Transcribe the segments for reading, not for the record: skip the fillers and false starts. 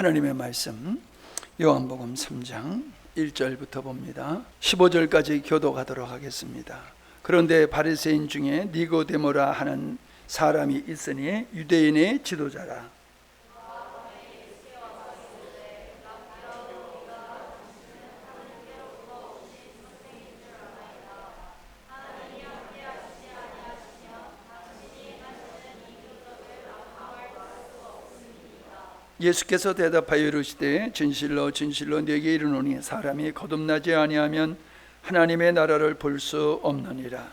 하나님의 말씀 요한복음 3장 1절부터 봅니다. 15절까지 교독하도록 하겠습니다. 그런데 바리새인 중에 니고데모라 하는 사람이 있으니 유대인의 지도자라. 예수께서 대답하여 이르시되 진실로 진실로 네게 이르노니 사람이 거듭나지 아니하면 하나님의 나라를 볼 수 없느니라.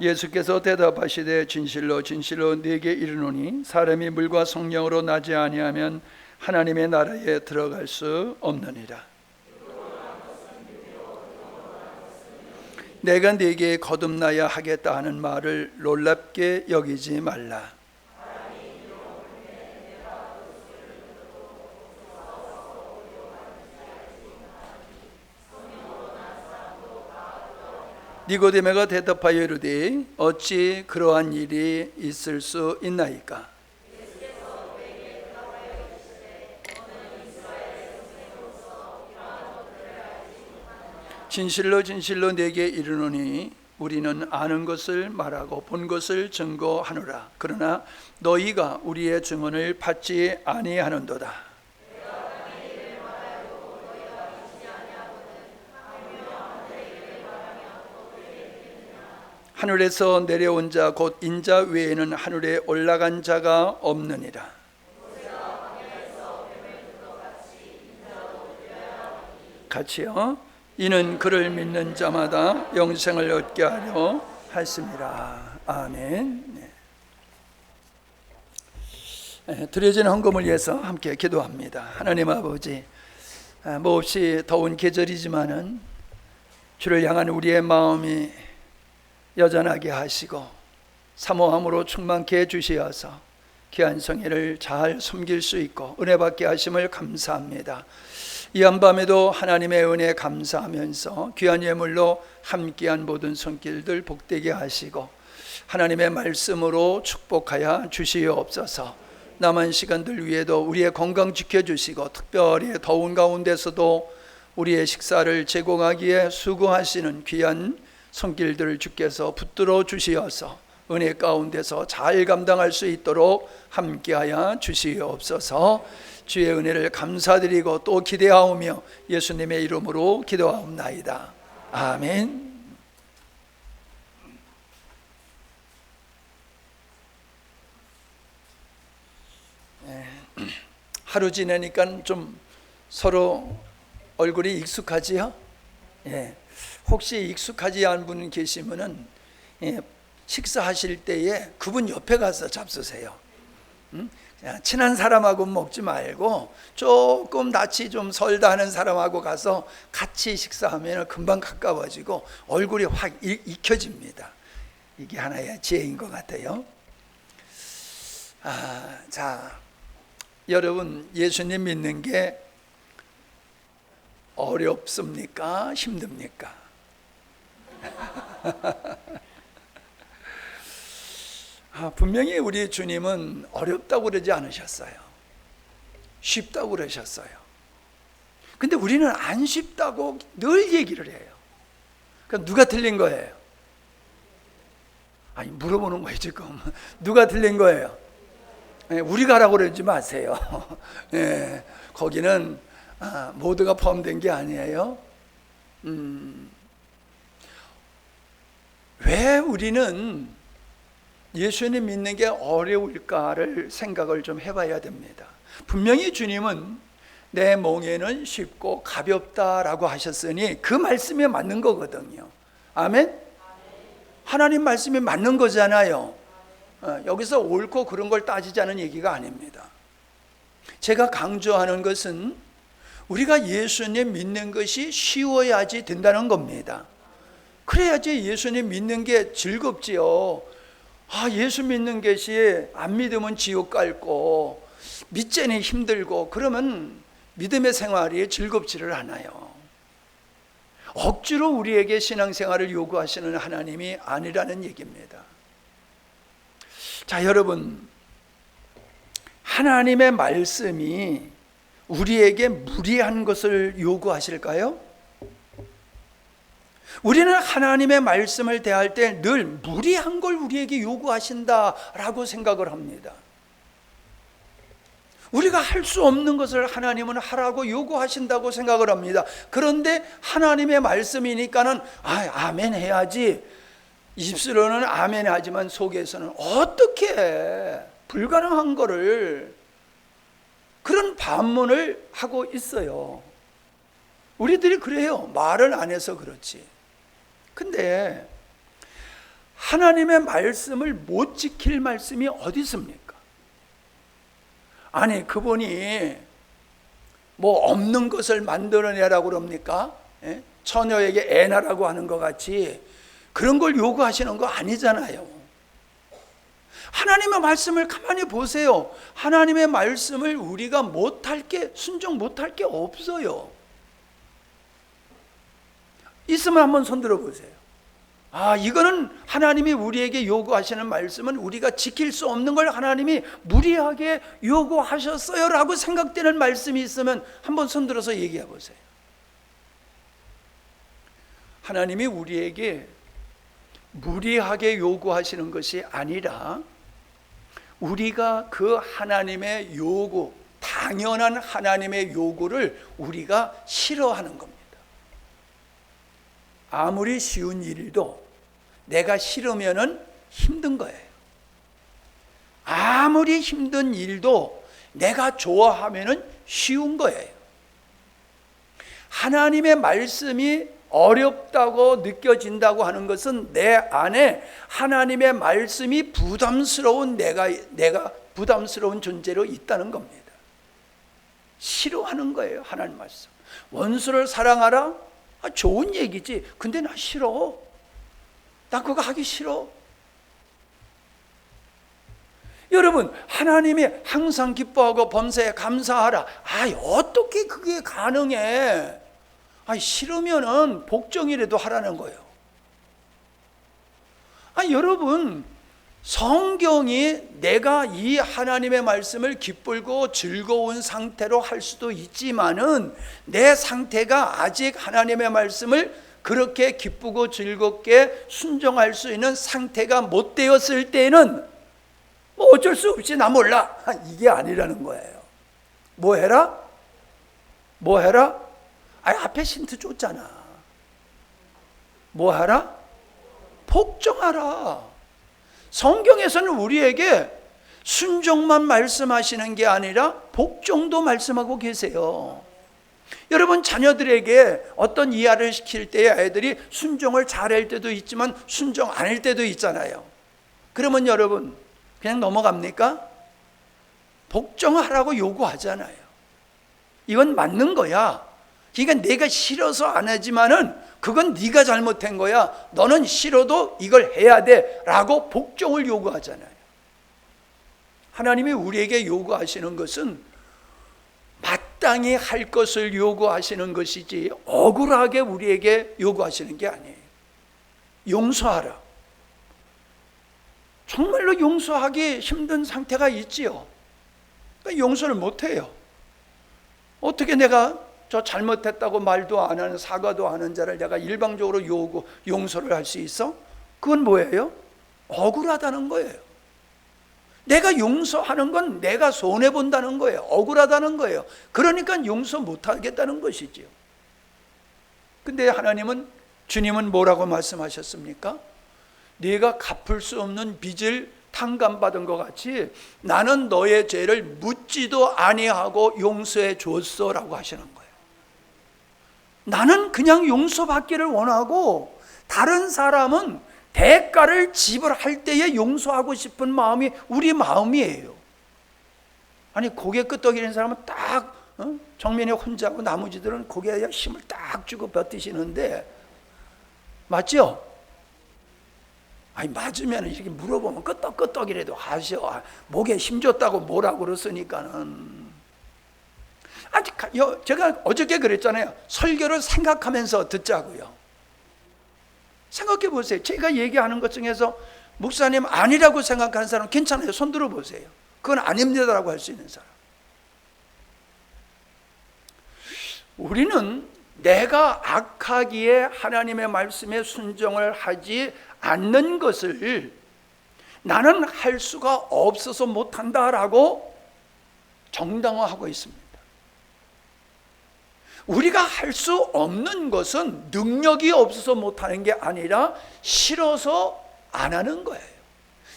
예수께서 대답하시되 진실로 진실로 네게 이르노니 사람이 물과 성령으로 나지 아니하면 하나님의 나라에 들어갈 수 없느니라. 내가 네게 거듭나야 하겠다 하는 말을 놀랍게 여기지 말라. 니고데모가 대답하여 이르되 어찌 그러한 일이 있을 수 있나이까? 진실로 진실로 네게 이르노니 우리는 아는 것을 말하고 본 것을 증거하노라. 그러나 너희가 우리의 증언을 받지 아니하는도다. 하늘에서 내려온 자 곧 인자 외에는 하늘에 올라간 자가 없느니라. 같이요. 이는 그를 믿는 자마다 영생을 얻게 하려 하심이라. 아멘. 드려진 헌금을 위해서 함께 기도합니다. 하나님 아버지, 몹시 더운 계절이지만은 주를 향한 우리의 마음이 여전하게 하시고 사모함으로 충만케 해주시어서 귀한 성회를 잘 섬길 수 있고 은혜 받게 하심을 감사합니다. 이 한밤에도 하나님의 은혜 감사하면서 귀한 예물로 함께한 모든 손길들 복되게 하시고 하나님의 말씀으로 축복하여 주시옵소서. 남은 시간들 위에도 우리의 건강 지켜주시고 특별히 더운 가운데서도 우리의 식사를 제공하기에 수고하시는 귀한 손길들을 주께서 붙들어 주시어서 은혜 가운데서 잘 감당할 수 있도록 함께하여 주시옵소서. 주의 은혜를 감사드리고 또 기대하오며 예수님의 이름으로 기도하옵나이다. 아멘. 하루 지내니까 좀 서로 얼굴이 익숙하지요? 혹시 익숙하지 않은 분 계시면은 식사하실 때에 그분 옆에 가서 잡수세요. 친한 사람하고 먹지 말고 조금 낯이 좀 설다 하는 사람하고 가서 같이 식사하면 금방 가까워지고 얼굴이 확 익혀집니다. 이게 하나의 지혜인 것 같아요. 자, 여러분 예수님 믿는 게 어렵습니까? 힘듭니까? 분명히 우리 주님은 어렵다고 그러지 않으셨어요. 쉽다고 그러셨어요. 근데 우리는 안 쉽다고 늘 얘기를 해요. 그럼 누가 틀린 거예요? 아니 물어보는 거예요 지금. 누가 틀린 거예요? 우리가 하라고 그러지 마세요. 거기는 모두가 포함된 게 아니에요. 왜 우리는 예수님 믿는 게 어려울까를 생각을 좀 해봐야 됩니다. 분명히 주님은 내 멍에는 쉽고 가볍다라고 하셨으니 그 말씀에 맞는 거거든요. 아멘? 하나님 말씀이 맞는 거잖아요. 여기서 옳고 그런 걸 따지자는 얘기가 아닙니다. 제가 강조하는 것은 우리가 예수님 믿는 것이 쉬워야지 된다는 겁니다. 그래야지 예수님 믿는 게 즐겁지요. 예수 믿는 것이 안 믿으면 지옥 갈고 믿자니 힘들고 그러면 믿음의 생활이 즐겁지를 않아요. 억지로 우리에게 신앙생활을 요구하시는 하나님이 아니라는 얘기입니다. 자, 여러분, 하나님의 말씀이 우리에게 무리한 것을 요구하실까요? 우리는 하나님의 말씀을 대할 때 늘 무리한 걸 우리에게 요구하신다라고 생각을 합니다. 우리가 할 수 없는 것을 하나님은 하라고 요구하신다고 생각을 합니다. 그런데 하나님의 말씀이니까는 아멘 해야지, 입술로는 아멘 하지만 속에서는 어떻게 해? 불가능한 거를, 그런 반문을 하고 있어요. 우리들이 그래요. 말을 안 해서 그렇지. 근데 하나님의 말씀을 못 지킬 말씀이 어디 있습니까? 아니, 그분이 뭐 없는 것을 만들어내라고 그럽니까? 처녀에게 애 낳으라고 하는 것 같이 그런 걸 요구하시는 거 아니잖아요. 하나님의 말씀을 가만히 보세요. 하나님의 말씀을 우리가 못할 게, 순종 못할 게 없어요. 있으면 한번 손들어 보세요. 이거는 하나님이 우리에게 요구하시는 말씀은 우리가 지킬 수 없는 걸 하나님이 무리하게 요구하셨어요 라고 생각되는 말씀이 있으면 한번 손들어서 얘기해 보세요. 하나님이 우리에게 무리하게 요구하시는 것이 아니라 우리가 그 하나님의 요구, 당연한 하나님의 요구를 우리가 싫어하는 겁니다. 아무리 쉬운 일도 내가 싫으면은 힘든 거예요. 아무리 힘든 일도 내가 좋아하면은 쉬운 거예요. 하나님의 말씀이 어렵다고 느껴진다고 하는 것은 내 안에 하나님의 말씀이 부담스러운 내가 부담스러운 존재로 있다는 겁니다. 싫어하는 거예요, 하나님 말씀. 원수를 사랑하라? 좋은 얘기지. 근데 나 싫어. 나 그거 하기 싫어. 여러분, 하나님이 항상 기뻐하고 범사에 감사하라. 어떻게 그게 가능해? 싫으면은 복종이라도 하라는 거예요. 여러분, 성경이 내가 이 하나님의 말씀을 기쁘고 즐거운 상태로 할 수도 있지만은 내 상태가 아직 하나님의 말씀을 그렇게 기쁘고 즐겁게 순종할 수 있는 상태가 못 되었을 때는 뭐 어쩔 수 없이 나 몰라, 이게 아니라는 거예요. 뭐 해라? 뭐 해라? 앞에 힌트 줬잖아. 뭐 하라? 복종하라. 성경에서는 우리에게 순종만 말씀하시는 게 아니라 복종도 말씀하고 계세요. 여러분, 자녀들에게 어떤 이해를 시킬 때 아이들이 순종을 잘할 때도 있지만 순종 안 할 때도 있잖아요. 그러면 여러분 그냥 넘어갑니까? 복종하라고 요구하잖아요. 이건 맞는 거야. 그러니까 내가 싫어서 안 하지만은 그건 네가 잘못한 거야. 너는 싫어도 이걸 해야 돼 라고 복종을 요구하잖아요. 하나님이 우리에게 요구하시는 것은 마땅히 할 것을 요구하시는 것이지 억울하게 우리에게 요구하시는 게 아니에요. 용서하라. 정말로 용서하기 힘든 상태가 있지요. 그러니까 용서를 못해요. 어떻게 내가 저 잘못했다고 말도 안 하는, 사과도 안 하는 자를 내가 일방적으로 용서를 할 수 있어? 그건 뭐예요? 억울하다는 거예요. 내가 용서하는 건 내가 손해본다는 거예요. 억울하다는 거예요. 그러니까 용서 못하겠다는 것이지요. 근데 하나님은, 주님은 뭐라고 말씀하셨습니까? 네가 갚을 수 없는 빚을 탕감받은 것 같이 나는 너의 죄를 묻지도 아니하고 용서해 줬어라고 하시는 거예요. 나는 그냥 용서받기를 원하고 다른 사람은 대가를 지불할 때에 용서하고 싶은 마음이 우리 마음이에요. 아니, 고개 끄덕이는 사람은 딱 정면에 혼자고 나머지들은 고개에 힘을 딱 주고 버티시는데 맞죠? 아니, 맞으면 이렇게 물어보면 끄떡끄떡이라도 하셔. 목에 힘 줬다고 뭐라고 그랬으니까는. 아직 제가 어저께 그랬잖아요. 설교를 생각하면서 듣자고요. 생각해 보세요. 제가 얘기하는 것 중에서 목사님 아니라고 생각하는 사람 괜찮아요. 손 들어 보세요. 그건 아닙니다라고 할 수 있는 사람. 우리는 내가 악하기에 하나님의 말씀에 순종을 하지 않는 것을 나는 할 수가 없어서 못한다라고 정당화하고 있습니다. 우리가 할 수 없는 것은 능력이 없어서 못하는 게 아니라 싫어서 안 하는 거예요.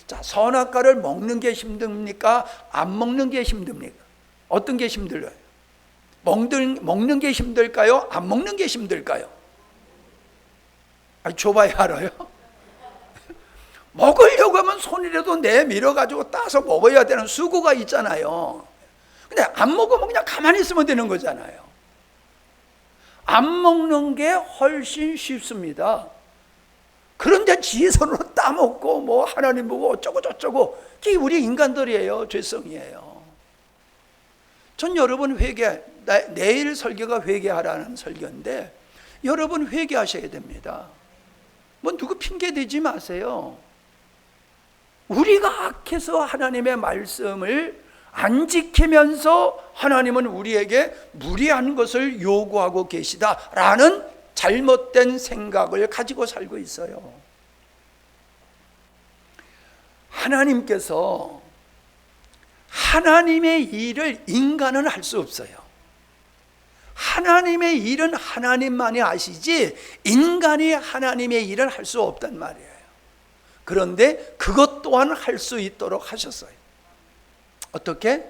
자, 선악과를 먹는 게 힘듭니까? 안 먹는 게 힘듭니까? 어떤 게 힘들어요? 먹는 게 힘들까요? 안 먹는 게 힘들까요? 줘봐야 알아요. 먹으려고 하면 손이라도 내밀어 가지고 따서 먹어야 되는 수고가 있잖아요. 근데 안 먹으면 그냥 가만히 있으면 되는 거잖아요. 안 먹는 게 훨씬 쉽습니다. 그런데 지의 손으로 따먹고 뭐 하나님 보고 어쩌고 저쩌고, 그게 우리 인간들이에요. 죄성이에요. 전 여러분 내일 설교가 회개하라는 설교인데 여러분 회개하셔야 됩니다. 뭐 누구 핑계 대지 마세요. 우리가 악해서 하나님의 말씀을 안 지키면서 하나님은 우리에게 무리한 것을 요구하고 계시다라는 잘못된 생각을 가지고 살고 있어요. 하나님께서 하나님의 일을 인간은 할 수 없어요. 하나님의 일은 하나님만이 아시지 인간이 하나님의 일을 할 수 없단 말이에요. 그런데 그것 또한 할 수 있도록 하셨어요. 어떻게?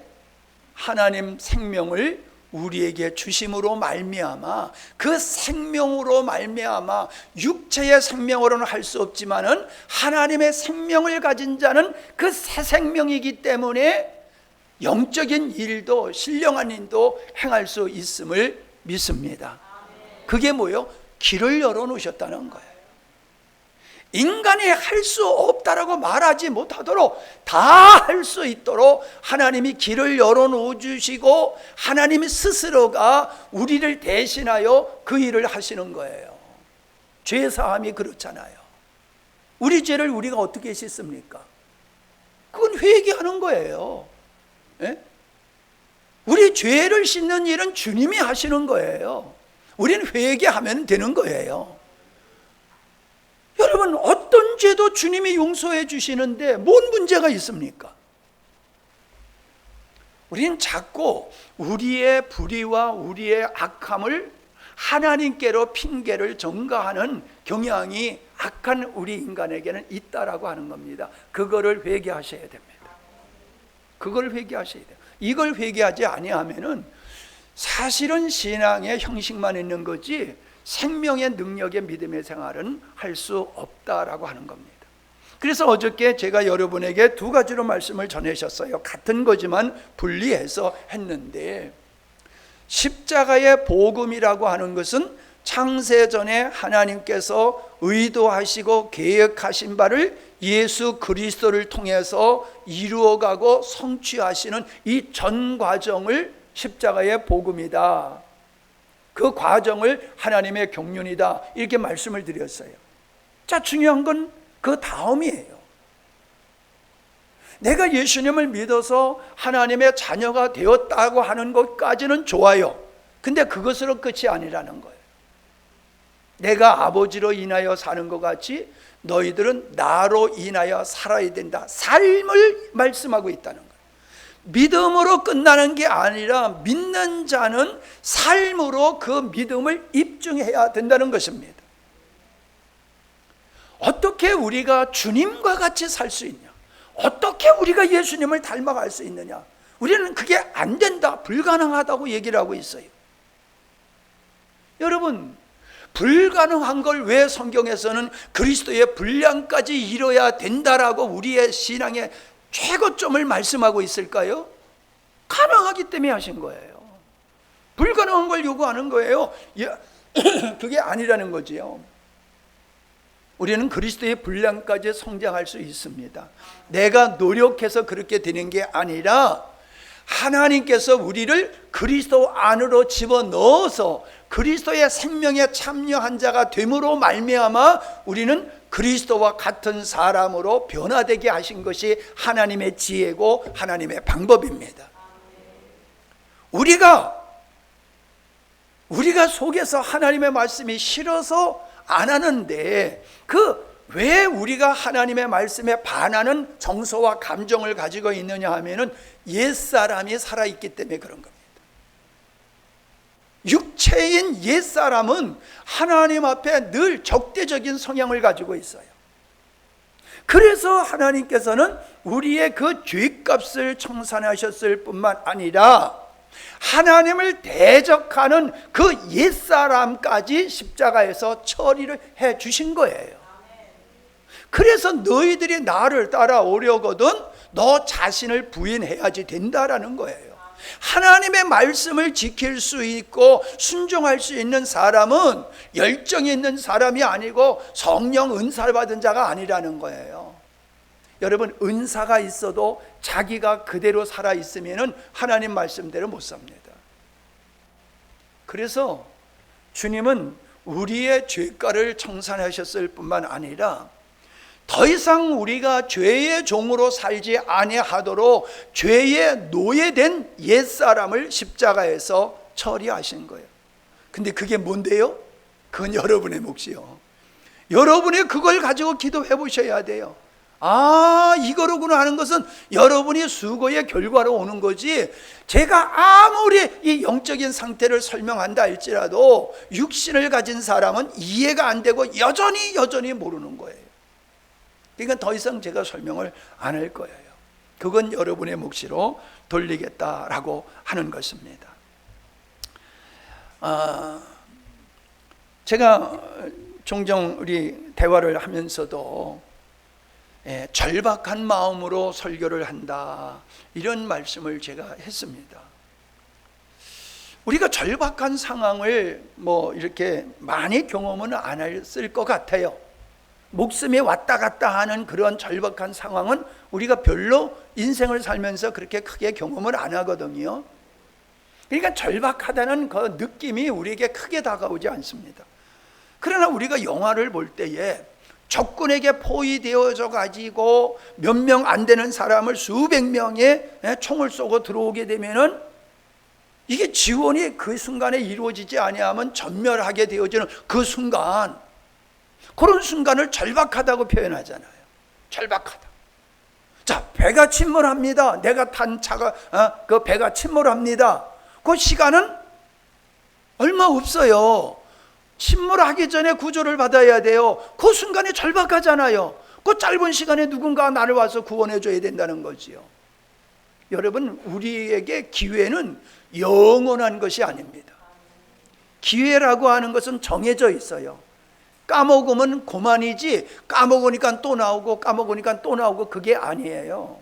하나님 생명을 우리에게 주심으로 말미암아, 그 생명으로 말미암아, 육체의 생명으로는 할 수 없지만은 하나님의 생명을 가진 자는 그 새 생명이기 때문에 영적인 일도 신령한 일도 행할 수 있음을 믿습니다. 그게 뭐예요? 길을 열어놓으셨다는 거예요. 인간이 할 수 없다라고 말하지 못하도록 다 할 수 있도록 하나님이 길을 열어놓아 주시고 하나님 스스로가 우리를 대신하여 그 일을 하시는 거예요. 죄사함이 그렇잖아요. 우리 죄를 우리가 어떻게 씻습니까? 그건 회개하는 거예요. 예? 우리 죄를 씻는 일은 주님이 하시는 거예요. 우리는 회개하면 되는 거예요. 여러분, 어떤 죄도 주님이 용서해 주시는데 뭔 문제가 있습니까? 우리는 자꾸 우리의 불의와 우리의 악함을 하나님께로 핑계를 전가하는 경향이 악한 우리 인간에게는 있다라고 하는 겁니다. 그거를 회개하셔야 됩니다. 그걸 회개하셔야 돼요. 이걸 회개하지 아니하면은 사실은 신앙의 형식만 있는 거지 생명의 능력의 믿음의 생활은 할 수 없다라고 하는 겁니다. 그래서 어저께 제가 여러분에게 두 가지로 말씀을 전하셨어요. 같은 거지만 분리해서 했는데, 십자가의 복음이라고 하는 것은 창세전에 하나님께서 의도하시고 계획하신 바를 예수 그리스도를 통해서 이루어가고 성취하시는 이 전 과정을 십자가의 복음이다, 그 과정을 하나님의 경륜이다, 이렇게 말씀을 드렸어요. 자, 중요한 건 그 다음이에요. 내가 예수님을 믿어서 하나님의 자녀가 되었다고 하는 것까지는 좋아요. 근데 그것으로 끝이 아니라는 거예요. 내가 아버지로 인하여 사는 것 같이 너희들은 나로 인하여 살아야 된다, 삶을 말씀하고 있다는 거예요. 믿음으로 끝나는 게 아니라 믿는 자는 삶으로 그 믿음을 입증해야 된다는 것입니다. 어떻게 우리가 주님과 같이 살 수 있냐? 어떻게 우리가 예수님을 닮아갈 수 있느냐? 우리는 그게 안 된다, 불가능하다고 얘기를 하고 있어요. 여러분, 불가능한 걸 왜 성경에서는 그리스도의 분량까지 이뤄야 된다라고 우리의 신앙의 최고점을 말씀하고 있을까요? 가능하기 때문에 하신 거예요. 불가능한 걸 요구하는 거예요. 그게 아니라는 거지요. 우리는 그리스도의 분량까지 성장할 수 있습니다. 내가 노력해서 그렇게 되는 게 아니라 하나님께서 우리를 그리스도 안으로 집어넣어서 그리스도의 생명에 참여한 자가 됨으로 말미암아 우리는 그리스도와 같은 사람으로 변화되게 하신 것이 하나님의 지혜고 하나님의 방법입니다. 우리가 속에서 하나님의 말씀이 싫어서 안 하는데 왜 우리가 하나님의 말씀에 반하는 정서와 감정을 가지고 있느냐 하면은 옛사람이 살아있기 때문에 그런 겁니다. 육체인 옛사람은 하나님 앞에 늘 적대적인 성향을 가지고 있어요. 그래서 하나님께서는 우리의 그 죄값을 청산하셨을 뿐만 아니라 하나님을 대적하는 그 옛사람까지 십자가에서 처리를 해 주신 거예요. 그래서 너희들이 나를 따라오려거든 너 자신을 부인해야지 된다라는 거예요. 하나님의 말씀을 지킬 수 있고 순종할 수 있는 사람은 열정이 있는 사람이 아니고 성령 은사를 받은 자가 아니라는 거예요. 여러분, 은사가 있어도 자기가 그대로 살아있으면 하나님 말씀대로 못 삽니다. 그래서 주님은 우리의 죄가를 청산하셨을 뿐만 아니라 더 이상 우리가 죄의 종으로 살지 아니하도록 죄의 노예된 옛사람을 십자가에서 처리하신 거예요. 근데 그게 뭔데요? 그건 여러분의 몫이요. 여러분이 그걸 가지고 기도해 보셔야 돼요. 이거로구나 하는 것은 여러분이 수고의 결과로 오는 거지, 제가 아무리 이 영적인 상태를 설명한다 할지라도 육신을 가진 사람은 이해가 안 되고 여전히 모르는 거예요. 그러니까 더 이상 제가 설명을 안 할 거예요. 그건 여러분의 몫으로 돌리겠다라고 하는 것입니다. 제가 종종 우리 대화를 하면서도 절박한 마음으로 설교를 한다, 이런 말씀을 제가 했습니다. 우리가 절박한 상황을 이렇게 많이 경험은 안 했을 것 같아요. 목숨이 왔다 갔다 하는 그런 절박한 상황은 우리가 별로 인생을 살면서 그렇게 크게 경험을 안 하거든요. 그러니까 절박하다는 그 느낌이 우리에게 크게 다가오지 않습니다. 그러나 우리가 영화를 볼 때에 적군에게 포위되어져 가지고 몇 명 안 되는 사람을 수백 명의 총을 쏘고 들어오게 되면은 이게 지원이 그 순간에 이루어지지 아니하면 전멸하게 되어지는 그 순간, 그런 순간을 절박하다고 표현하잖아요. 절박하다. 자, 배가 침몰합니다. 내가 탄 차가 그 배가 침몰합니다. 그 시간은 얼마 없어요. 침몰하기 전에 구조를 받아야 돼요. 그 순간에 절박하잖아요. 그 짧은 시간에 누군가 나를 와서 구원해 줘야 된다는 거지요. 여러분, 우리에게 기회는 영원한 것이 아닙니다. 기회라고 하는 것은 정해져 있어요. 까먹으면 그만이지, 까먹으니까 또 나오고 까먹으니까 또 나오고, 그게 아니에요.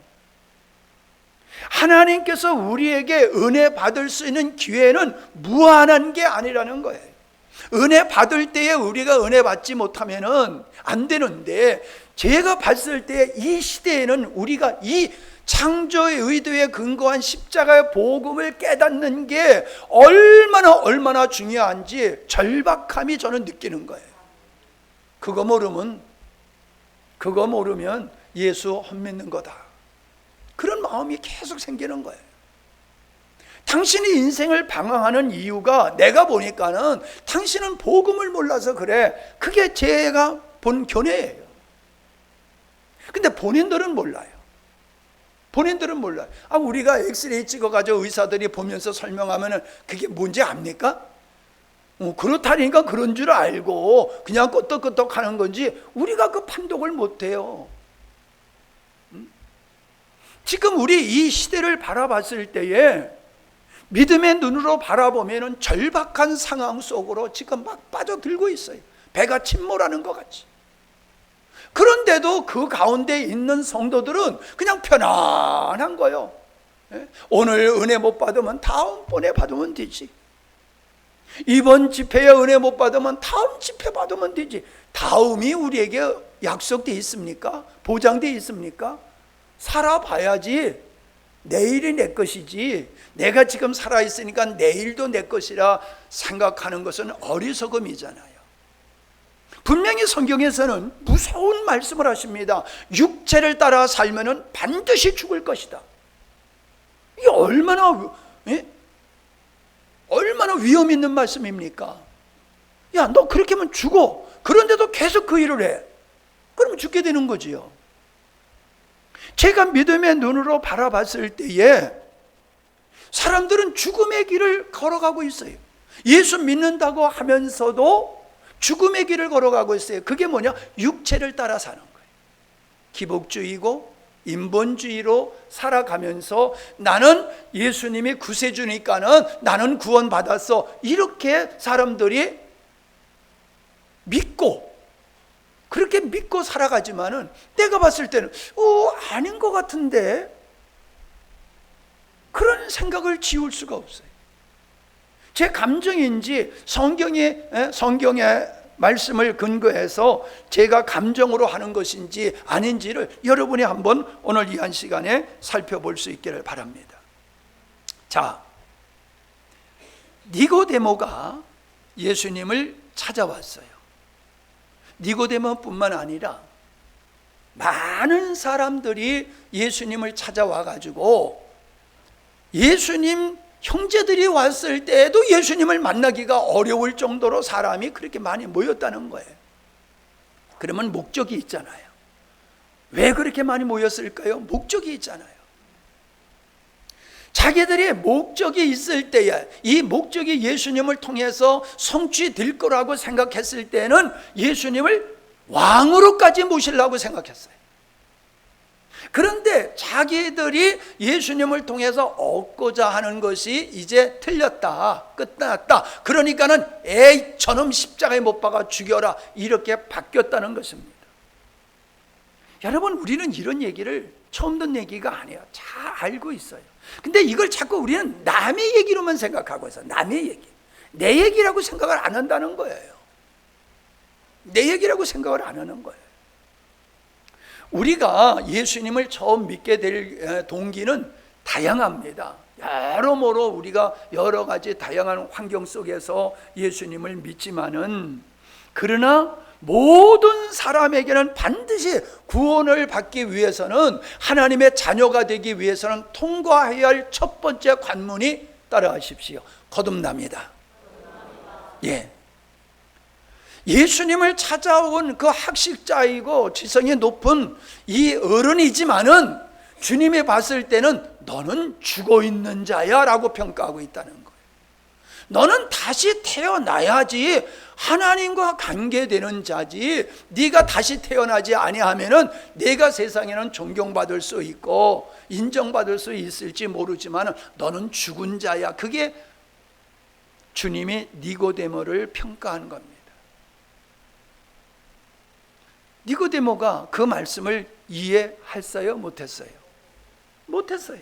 하나님께서 우리에게 은혜 받을 수 있는 기회는 무한한 게 아니라는 거예요. 은혜 받을 때에 우리가 은혜 받지 못하면 안 되는데, 제가 봤을 때 이 시대에는 우리가 이 창조의 의도에 근거한 십자가의 복음을 깨닫는 게 얼마나 중요한지 절박함이 저는 느끼는 거예요. 그거 모르면 예수 헛믿는 거다, 그런 마음이 계속 생기는 거예요. 당신이 인생을 방황하는 이유가 내가 보니까는 당신은 복음을 몰라서 그래. 그게 제가 본 견해예요. 근데 본인들은 몰라요. 우리가 엑스레이 찍어가지고 의사들이 보면서 설명하면은 그게 뭔지 압니까? 그렇다니까 그런 줄 알고 그냥 끄떡끄떡 하는 건지 우리가 그 판독을 못해요. 지금 우리 이 시대를 바라봤을 때에 믿음의 눈으로 바라보면 절박한 상황 속으로 지금 막 빠져들고 있어요. 배가 침몰하는 것 같이. 그런데도 그 가운데 있는 성도들은 그냥 편안한 거예요. 오늘 은혜 못 받으면 다음번에 받으면 되지. 이번 집회에 은혜 못 받으면 다음 집회 받으면 되지. 다음이 우리에게 약속되어 있습니까? 보장되어 있습니까? 살아봐야지. 내일이 내 것이지 내가 지금 살아있으니까 내일도 내 것이라 생각하는 것은 어리석음이잖아요. 분명히 성경에서는 무서운 말씀을 하십니다. 육체를 따라 살면은 반드시 죽을 것이다. 이게 얼마나 위험 있는 말씀입니까? 야, 너 그렇게 하면 죽어. 그런데도 계속 그 일을 해. 그러면 죽게 되는 거지요. 제가 믿음의 눈으로 바라봤을 때에 사람들은 죽음의 길을 걸어가고 있어요. 예수 믿는다고 하면서도 죽음의 길을 걸어가고 있어요. 그게 뭐냐? 육체를 따라 사는 거예요. 기복주의고 인본주의로 살아가면서 나는 예수님이 구세주니까는 나는 구원받았어. 이렇게 사람들이 믿고 그렇게 믿고 살아가지만은 내가 봤을 때는 아닌 것 같은데 그런 생각을 지울 수가 없어요. 제 감정인지 성경의 말씀을 근거해서 제가 감정으로 하는 것인지 아닌지를 여러분이 한번 오늘 이 한 시간에 살펴볼 수 있기를 바랍니다. 자, 니고데모가 예수님을 찾아왔어요. 니고데모뿐만 아니라 많은 사람들이 예수님을 찾아와 가지고 예수님 형제들이 왔을 때에도 예수님을 만나기가 어려울 정도로 사람이 그렇게 많이 모였다는 거예요. 그러면 목적이 있잖아요. 왜 그렇게 많이 모였을까요? 목적이 있잖아요. 자기들의 목적이 있을 때에 이 목적이 예수님을 통해서 성취될 거라고 생각했을 때는 예수님을 왕으로까지 모시려고 생각했어요. 그런데 자기들이 예수님을 통해서 얻고자 하는 것이 이제 틀렸다, 끝났다. 그러니까는 에이 저놈 십자가에 못 박아 죽여라 이렇게 바뀌었다는 것입니다. 여러분, 우리는 이런 얘기를 처음 듣는 얘기가 아니에요. 잘 알고 있어요. 근데 이걸 자꾸 우리는 남의 얘기로만 생각하고 있어요. 남의 얘기. 내 얘기라고 생각을 안 한다는 거예요. 내 얘기라고 생각을 안 하는 거예요. 우리가 예수님을 처음 믿게 될 동기는 다양합니다. 여러모로 우리가 여러 가지 다양한 환경 속에서 예수님을 믿지만은, 그러나 모든 사람에게는 반드시 구원을 받기 위해서는, 하나님의 자녀가 되기 위해서는 통과해야 할 첫 번째 관문이, 따라하십시오, 거듭납니다. 예. 예수님을 찾아온 그 학식자이고 지성이 높은 이 어른이지만은 주님이 봤을 때는 너는 죽어 있는 자야 라고 평가하고 있다는 거예요. 너는 다시 태어나야지 하나님과 관계되는 자지, 네가 다시 태어나지 아니하면은 네가 세상에는 존경받을 수 있고 인정받을 수 있을지 모르지만 너는 죽은 자야. 그게 주님이 니고데모를 평가한 겁니다. 니고데모가 그 말씀을 이해했어요? 못했어요? 못했어요.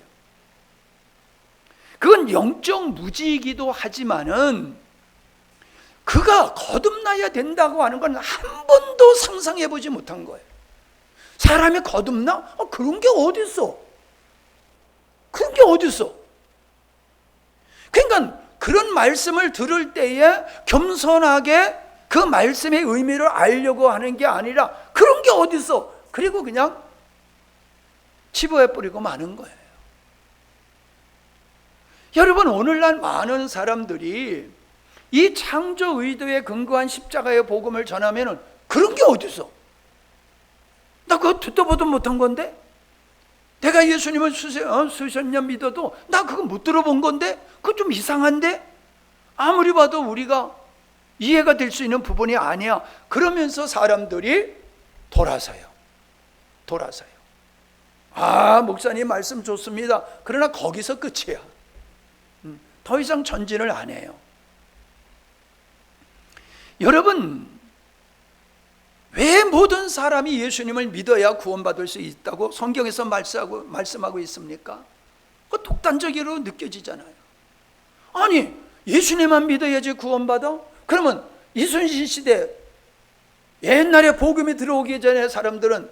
그건 영적 무지이기도 하지만은 그가 거듭나야 된다고 하는 건 한 번도 상상해 보지 못한 거예요. 사람이 거듭나? 그런 게 어디 있어? 그런 게 어디 있어? 그러니까 그런 말씀을 들을 때에 겸손하게 그 말씀의 의미를 알려고 하는 게 아니라 그런 게 어디 있어? 그리고 그냥 치부해 뿌리고 마는 거예요. 여러분, 오늘날 많은 사람들이 이 창조 의도에 근거한 십자가의 복음을 전하면은 그런 게 어디 있어? 나 그거 듣도 보도 못한 건데? 내가 예수님을 수십 년 믿어도 나 그거 못 들어본 건데? 그거 좀 이상한데? 아무리 봐도 우리가 이해가 될 수 있는 부분이 아니야. 그러면서 사람들이 돌아서요. 목사님 말씀 좋습니다. 그러나 거기서 끝이야. 더 이상 전진을 안 해요. 여러분, 왜 모든 사람이 예수님을 믿어야 구원받을 수 있다고 성경에서 말씀하고 있습니까? 그 독단적으로 느껴지잖아요. 아니, 예수님만 믿어야지 구원받아? 그러면 이순신 시대 옛날에 복음이 들어오기 전에 사람들은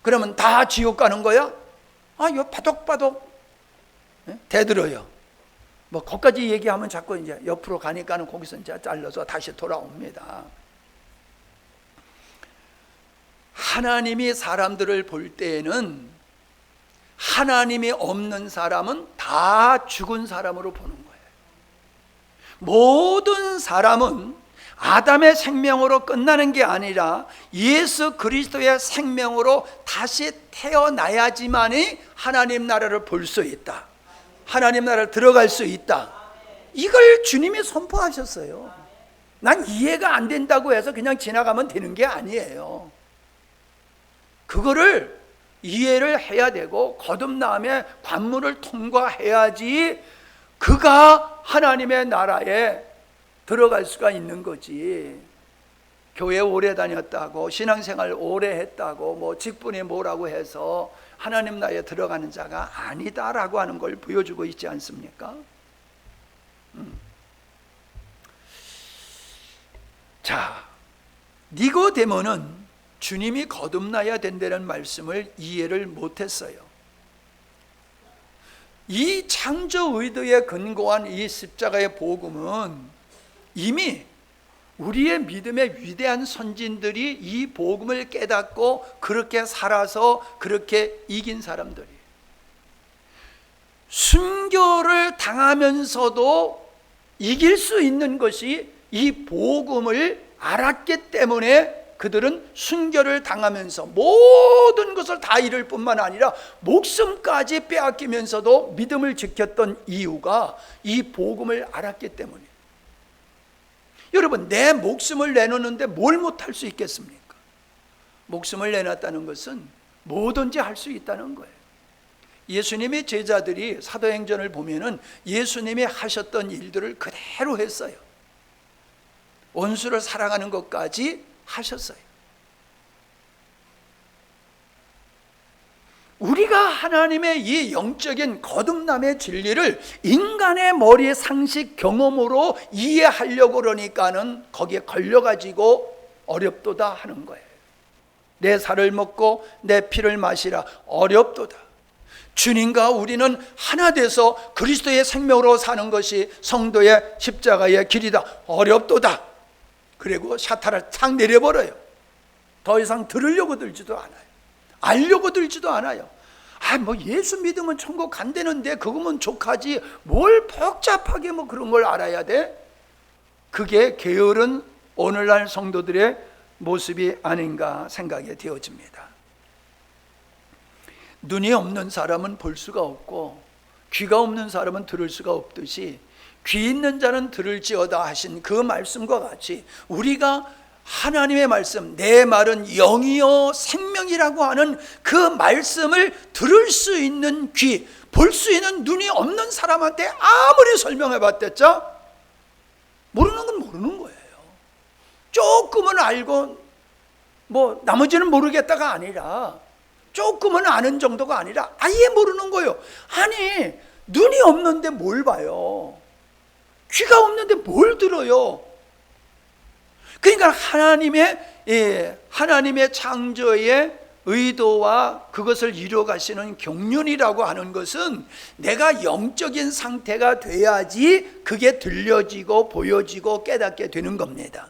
그러면 다 지옥 가는 거야? 이거 바독바독 대들어요. 뭐 거기까지 얘기하면 자꾸 이제 옆으로 가니까는 거기서 이제 잘라서 다시 돌아옵니다. 하나님이 사람들을 볼 때에는 하나님이 없는 사람은 다 죽은 사람으로 보는 거예요. 모든 사람은 아담의 생명으로 끝나는 게 아니라 예수 그리스도의 생명으로 다시 태어나야지만이 하나님 나라를 볼 수 있다. 하나님 나라를 들어갈 수 있다. 이걸 주님이 선포하셨어요. 난 이해가 안 된다고 해서 그냥 지나가면 되는 게 아니에요. 그거를 이해를 해야 되고 거듭남의 관문을 통과해야지 그가 하나님의 나라에 들어갈 수가 있는 거지. 교회 오래 다녔다고 신앙생활 오래 했다고 뭐 직분이 뭐라고 해서 하나님 나라에 들어가는 자가 아니다라고 하는 걸 보여주고 있지 않습니까? 자, 니고데모는 주님이 거듭나야 된다는 말씀을 이해를 못했어요. 이 창조 의도에 근거한 이 십자가의 복음은 이미 우리의 믿음의 위대한 선진들이 이 복음을 깨닫고 그렇게 살아서 그렇게 이긴 사람들이, 순교를 당하면서도 이길 수 있는 것이 이 복음을 알았기 때문에 그들은 순교를 당하면서 모든 것을 다 잃을 뿐만 아니라 목숨까지 빼앗기면서도 믿음을 지켰던 이유가 이 복음을 알았기 때문이에요. 여러분, 내 목숨을 내놓는데 뭘 못할 수 있겠습니까? 목숨을 내놨다는 것은 뭐든지 할 수 있다는 거예요. 예수님의 제자들이 사도행전을 보면은 예수님이 하셨던 일들을 그대로 했어요. 원수를 사랑하는 것까지 하셨어요. 우리가 하나님의 이 영적인 거듭남의 진리를 인간의 머리 상식 경험으로 이해하려고 그러니까는 거기에 걸려가지고 어렵도다 하는 거예요. 내 살을 먹고 내 피를 마시라, 어렵도다. 주님과 우리는 하나 돼서 그리스도의 생명으로 사는 것이 성도의 십자가의 길이다, 어렵도다. 그리고 샤타를 탁 내려버려요. 더 이상 들으려고 들지도 않아요. 알려고 들지도 않아요. 뭐 예수 믿으면 천국 간다는데 그거면 족하지 뭘 복잡하게 뭐 그런 걸 알아야 돼? 그게 게으른 오늘날 성도들의 모습이 아닌가 생각이 되어집니다. 눈이 없는 사람은 볼 수가 없고 귀가 없는 사람은 들을 수가 없듯이 귀 있는 자는 들을지어다 하신 그 말씀과 같이 우리가 하나님의 말씀, 내 말은 영이요 생명이라고 하는 그 말씀을 들을 수 있는 귀, 볼 수 있는 눈이 없는 사람한테 아무리 설명해 봤댔자 모르는 건 모르는 거예요. 조금은 알고 뭐 나머지는 모르겠다가 아니라 조금은 아는 정도가 아니라 아예 모르는 거예요. 아니, 눈이 없는데 뭘 봐요? 귀가 없는데 뭘 들어요? 그러니까 하나님의 창조의 의도와 그것을 이루어가시는 경륜이라고 하는 것은 내가 영적인 상태가 돼야지 그게 들려지고 보여지고 깨닫게 되는 겁니다.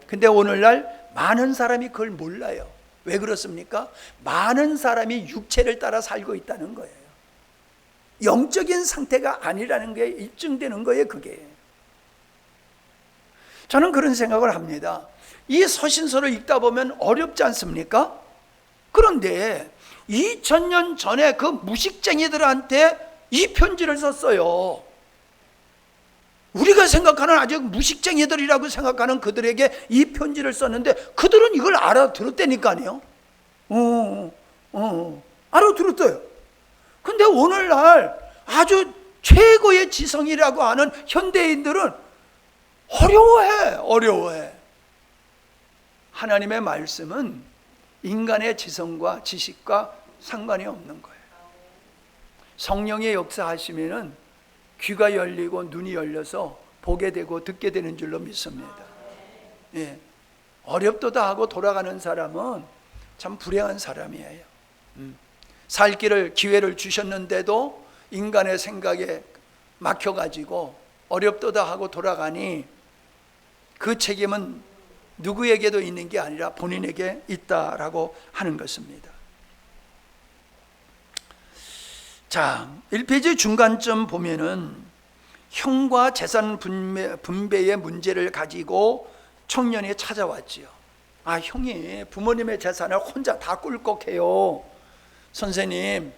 근데 오늘날 많은 사람이 그걸 몰라요. 왜 그렇습니까? 많은 사람이 육체를 따라 살고 있다는 거예요. 영적인 상태가 아니라는 게 입증되는 거예요. 그게. 저는 그런 생각을 합니다. 이 서신서를 읽다 보면 어렵지 않습니까? 그런데 2000년 전에 그 무식쟁이들한테 이 편지를 썼어요. 우리가 생각하는 아주 무식쟁이들이라고 생각하는 그들에게 이 편지를 썼는데 그들은 이걸 알아들었다니까요. 알아들었어요. 근데 오늘날 아주 최고의 지성이라고 하는 현대인들은 어려워해. 하나님의 말씀은 인간의 지성과 지식과 상관이 없는 거예요. 성령의 역사하시면은 귀가 열리고 눈이 열려서 보게 되고 듣게 되는 줄로 믿습니다. 예. 어렵도다 하고 돌아가는 사람은 참 불행한 사람이에요. 살 길을 기회를 주셨는데도 인간의 생각에 막혀가지고 어렵도다 하고 돌아가니 그 책임은 누구에게도 있는 게 아니라 본인에게 있다라고 하는 것입니다. 자, 1페이지 중간쯤 보면은 형과 재산 분배의 문제를 가지고 청년이 찾아왔지요. 아, 형이 부모님의 재산을 혼자 다 꿀꺽해요. 선생님,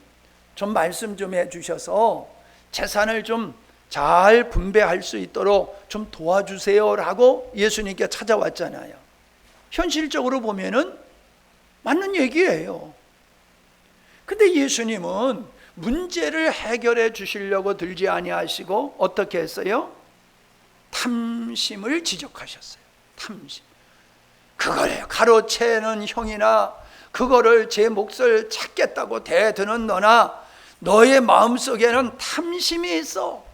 좀 말씀 좀 해주셔서 재산을 좀 잘 분배할 수 있도록 좀 도와주세요라고 예수님께 찾아왔잖아요. 현실적으로 보면은 맞는 얘기예요. 근데 예수님은 문제를 해결해 주시려고 들지 아니하시고 어떻게 했어요? 탐심을 지적하셨어요. 탐심. 그걸 가로채는 형이나 그거를 제 몫을 찾겠다고 대드는 너나 너의 마음속에는 탐심이 있어.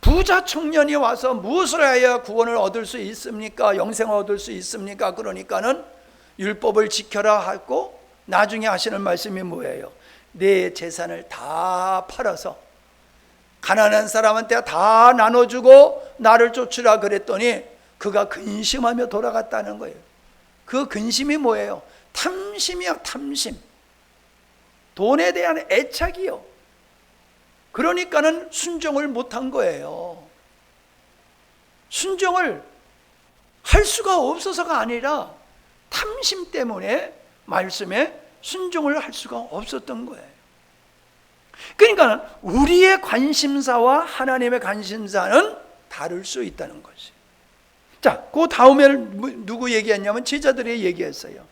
부자 청년이 와서 무엇을 해야 구원을 얻을 수 있습니까? 영생을 얻을 수 있습니까? 그러니까는 율법을 지켜라 하고 나중에 하시는 말씀이 뭐예요? 내 재산을 다 팔아서 가난한 사람한테 다 나눠주고 나를 쫓으라 그랬더니 그가 근심하며 돌아갔다는 거예요. 그 근심이 뭐예요? 탐심이야, 탐심. 돈에 대한 애착이요. 그러니까는 순종을 못한 거예요. 순종을 할 수가 없어서가 아니라 탐심 때문에 말씀에 순종을 할 수가 없었던 거예요. 그러니까 우리의 관심사와 하나님의 관심사는 다를 수 있다는 것이에요. 자, 그 다음에는 누구 얘기했냐면 제자들이 얘기했어요.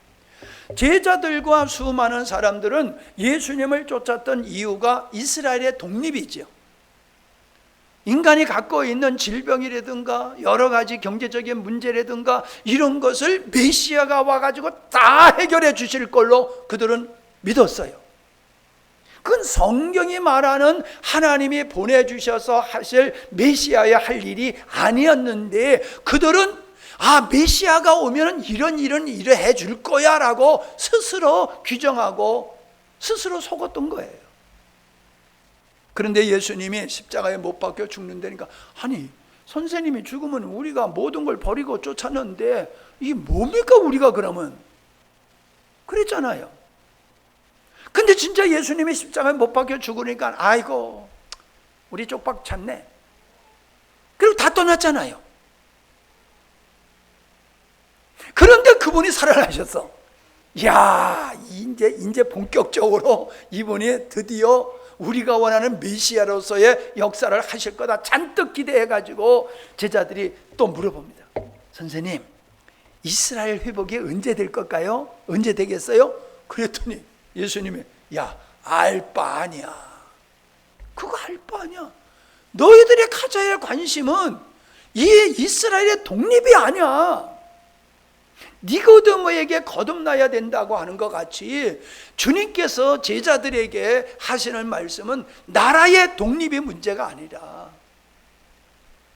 제자들과 수많은 사람들은 예수님을 쫓았던 이유가 이스라엘의 독립이죠. 인간이 갖고 있는 질병이라든가 여러 가지 경제적인 문제라든가 이런 것을 메시아가 와가지고 다 해결해 주실 걸로 그들은 믿었어요. 그건 성경이 말하는 하나님이 보내주셔서 하실 메시아의 할 일이 아니었는데 그들은 메시아가 오면 이런 일을 해줄 거야 라고 스스로 규정하고 스스로 속았던 거예요. 그런데 예수님이 십자가에 못 박혀 죽는다니까 아니 선생님이 죽으면 우리가 모든 걸 버리고 쫓았는데 이게 뭡니까 우리가 그러면 그랬잖아요. 근데 진짜 예수님이 십자가에 못 박혀 죽으니까 아이고 우리 쪽박 찼네. 그리고 다 떠났잖아요. 그런데 그분이 살아나셨어. 야, 이제 본격적으로 이분이 드디어 우리가 원하는 메시아로서의 역사를 하실 거다 잔뜩 기대해가지고 제자들이 또 물어봅니다. 선생님, 이스라엘 회복이 언제 될 걸까요? 언제 되겠어요? 그랬더니 예수님이 야, 알 바 아니야. 그거 알 바 아니야. 너희들이 가져야 할 관심은 이 이스라엘의 독립이 아니야. 니고데모에게 거듭나야 된다고 하는 것 같이 주님께서 제자들에게 하시는 말씀은 나라의 독립이 문제가 아니라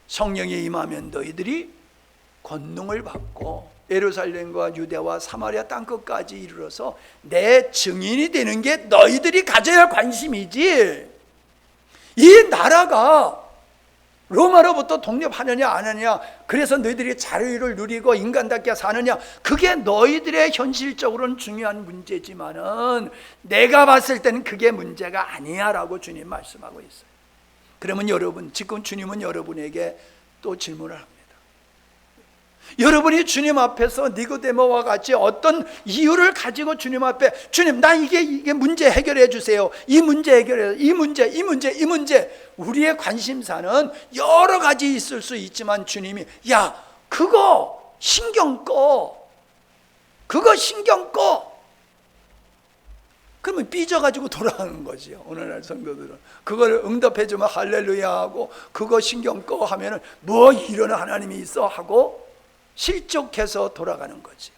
성령이 임하면 너희들이 권능을 받고 예루살렘과 유대와 사마리아 땅끝까지 이르러서 내 증인이 되는 게 너희들이 가져야 할 관심이지, 이 나라가 로마로부터 독립하느냐 안 하느냐, 그래서 너희들이 자유를 누리고 인간답게 사느냐, 그게 너희들의 현실적으로는 중요한 문제지만은 내가 봤을 때는 그게 문제가 아니야 라고 주님 말씀하고 있어요. 그러면 여러분, 지금 주님은 여러분에게 또 질문을 합니다. 여러분이 주님 앞에서 니고데모와 같이 어떤 이유를 가지고 주님 앞에 주님 나 이게 문제 해결해 주세요, 이 문제 해결해, 이 문제 우리의 관심사는 여러 가지 있을 수 있지만 주님이 야 그거 신경 꺼 그러면 삐져가지고 돌아가는 거지요. 오늘날 성도들은 그걸 응답해주면 할렐루야 하고 그거 신경 꺼 하면은 뭐 이런 하나님이 있어 하고 실족해서 돌아가는 거지.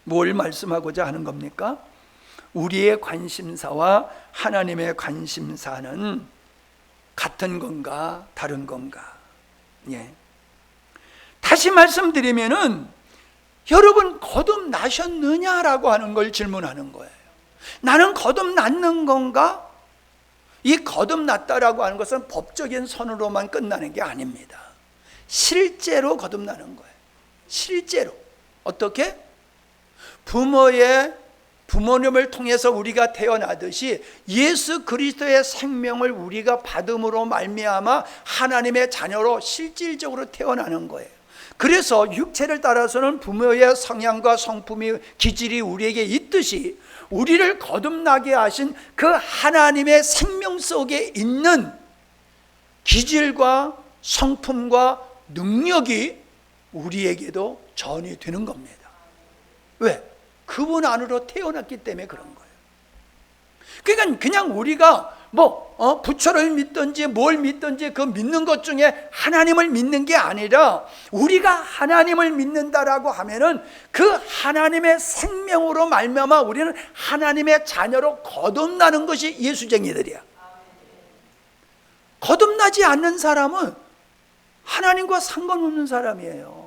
뭘 말씀하고자 하는 겁니까? 우리의 관심사와 하나님의 관심사는 같은 건가 다른 건가? 예. 다시 말씀드리면은 여러분 거듭나셨느냐라고 하는 걸 질문하는 거예요. 나는 거듭났는 건가? 이 거듭났다라고 하는 것은 법적인 선으로만 끝나는 게 아닙니다. 실제로 거듭나는 거예요. 실제로. 어떻게? 부모님을 통해서 우리가 태어나듯이 예수 그리스도의 생명을 우리가 받음으로 말미암아 하나님의 자녀로 실질적으로 태어나는 거예요. 그래서 육체를 따라서는 부모의 성향과 성품이 기질이 우리에게 있듯이 우리를 거듭나게 하신 그 하나님의 생명 속에 있는 기질과 성품과 능력이 우리에게도 전이 되는 겁니다. 왜? 그분 안으로 태어났기 때문에 그런 거예요. 그러니까 그냥 우리가 부처를 믿든지 뭘 믿든지 그 믿는 것 중에 하나님을 믿는 게 아니라 우리가 하나님을 믿는다라고 하면은 그 하나님의 생명으로 말미암아 우리는 하나님의 자녀로 거듭나는 것이 예수쟁이들이야. 거듭나지 않는 사람은 하나님과 상관없는 사람이에요.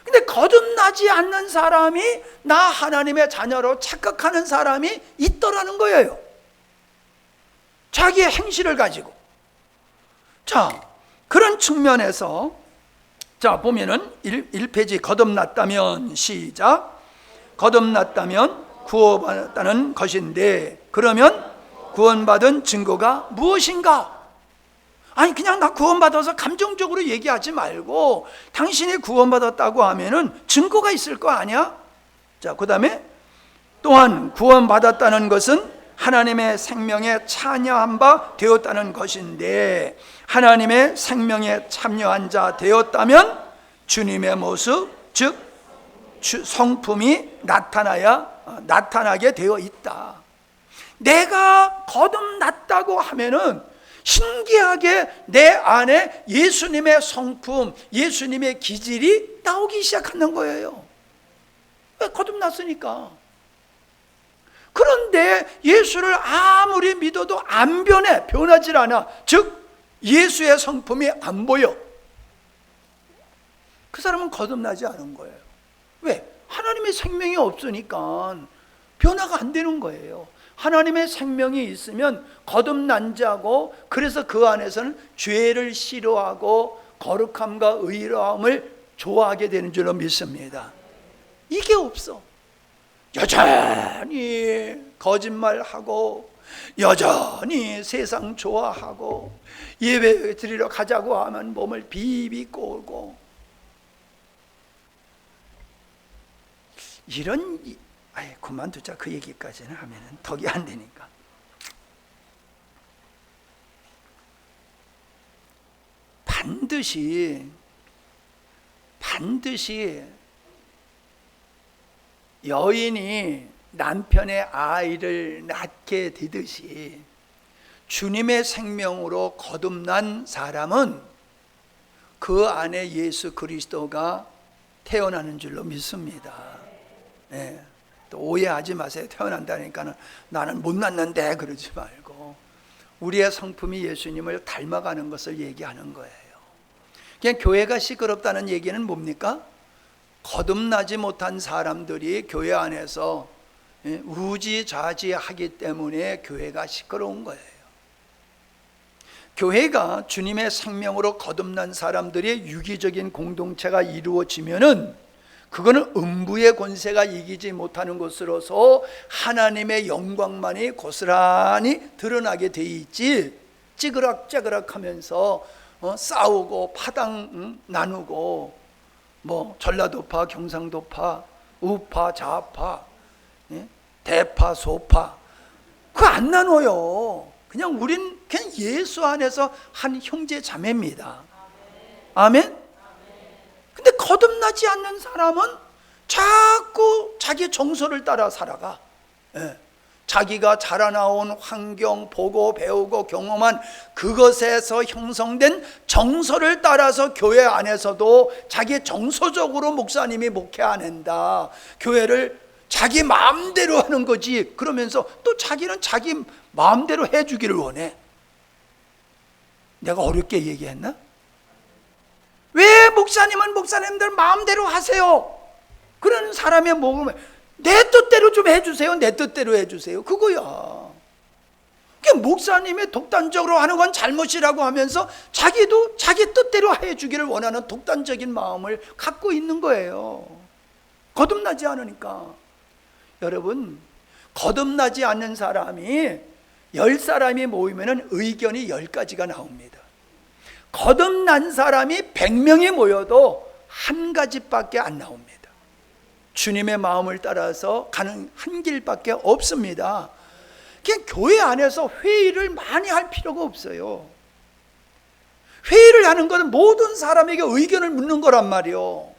근데 거듭나지 않는 사람이 나 하나님의 자녀로 착각하는 사람이 있더라는 거예요. 자기의 행실을 가지고. 자, 그런 측면에서 자 보면은 1페이지 거듭났다면 시작. 거듭났다면 구원받았다는 것인데 그러면 구원받은 증거가 무엇인가? 아니 그냥 나 구원받아서 감정적으로 얘기하지 말고 당신이 구원받았다고 하면은 증거가 있을 거 아니야? 자, 그 다음에 또한 구원받았다는 것은 하나님의 생명에 참여한 바 되었다는 것인데 하나님의 생명에 참여한 자 되었다면 주님의 모습 즉 성품이 나타나게 되어 있다. 내가 거듭났다고 하면은 신기하게 내 안에 예수님의 성품, 예수님의 기질이 나오기 시작하는 거예요. 왜? 거듭났으니까. 그런데 예수를 아무리 믿어도 안 변해, 변하질 않아. 즉 예수의 성품이 안 보여. 그 사람은 거듭나지 않은 거예요. 왜? 하나님의 생명이 없으니까 변화가 안 되는 거예요. 하나님의 생명이 있으면 거듭난 자고, 그래서 그 안에서는 죄를 싫어하고 거룩함과 의로움을 좋아하게 되는 줄로 믿습니다. 이게 없어. 여전히 거짓말하고 여전히 세상 좋아하고 예배 드리러 가자고 하면 몸을 비비 꼬고 이런, 아예 그만두자. 그 얘기까지는 하면은 덕이 안 되니까. 반드시 여인이 남편의 아이를 낳게 되듯이 주님의 생명으로 거듭난 사람은 그 안에 예수 그리스도가 태어나는 줄로 믿습니다. 네. 또 오해하지 마세요. 태어난다니까는 나는 못 낳는데 그러지 말고 우리의 성품이 예수님을 닮아가는 것을 얘기하는 거예요. 그냥 교회가 시끄럽다는 얘기는 뭡니까? 거듭나지 못한 사람들이 교회 안에서 우지좌지하기 때문에 교회가 시끄러운 거예요. 교회가 주님의 생명으로 거듭난 사람들의 유기적인 공동체가 이루어지면은 그거는 음부의 권세가 이기지 못하는 것으로서 하나님의 영광만이 고스란히 드러나게 돼 있지, 찌그락찌그락 하면서 싸우고 파당 나누고 전라도파, 경상도파, 우파, 좌파, 대파, 소파 그거 안 나눠요. 그냥 우린 그냥 예수 안에서 한 형제 자매입니다. 아멘? 근데 거듭나지 않는 사람은 자꾸 자기 정서를 따라 살아가. 자기가 자라나온 환경, 보고 배우고 경험한 그것에서 형성된 정서를 따라서 교회 안에서도 자기 정서적으로 목사님이 목회 안 한다, 교회를 자기 마음대로 하는 거지, 그러면서 또 자기는 자기 마음대로 해주기를 원해. 내가 어렵게 얘기했나? 왜 목사님은 목사님들 마음대로 하세요? 그런 사람의 목을 내 뜻대로 좀 해주세요. 내 뜻대로 해주세요. 그거야. 목사님이 독단적으로 하는 건 잘못이라고 하면서 자기도 자기 뜻대로 해주기를 원하는 독단적인 마음을 갖고 있는 거예요. 거듭나지 않으니까. 여러분, 거듭나지 않는 사람이 10사람이 모이면 의견이 10가지가 나옵니다. 거듭난 사람이 100명이 모여도 한 가지밖에 안 나옵니다. 주님의 마음을 따라서 가는 한 길밖에 없습니다. 그냥 교회 안에서 회의를 많이 할 필요가 없어요. 회의를 하는 것은 모든 사람에게 의견을 묻는 거란 말이요.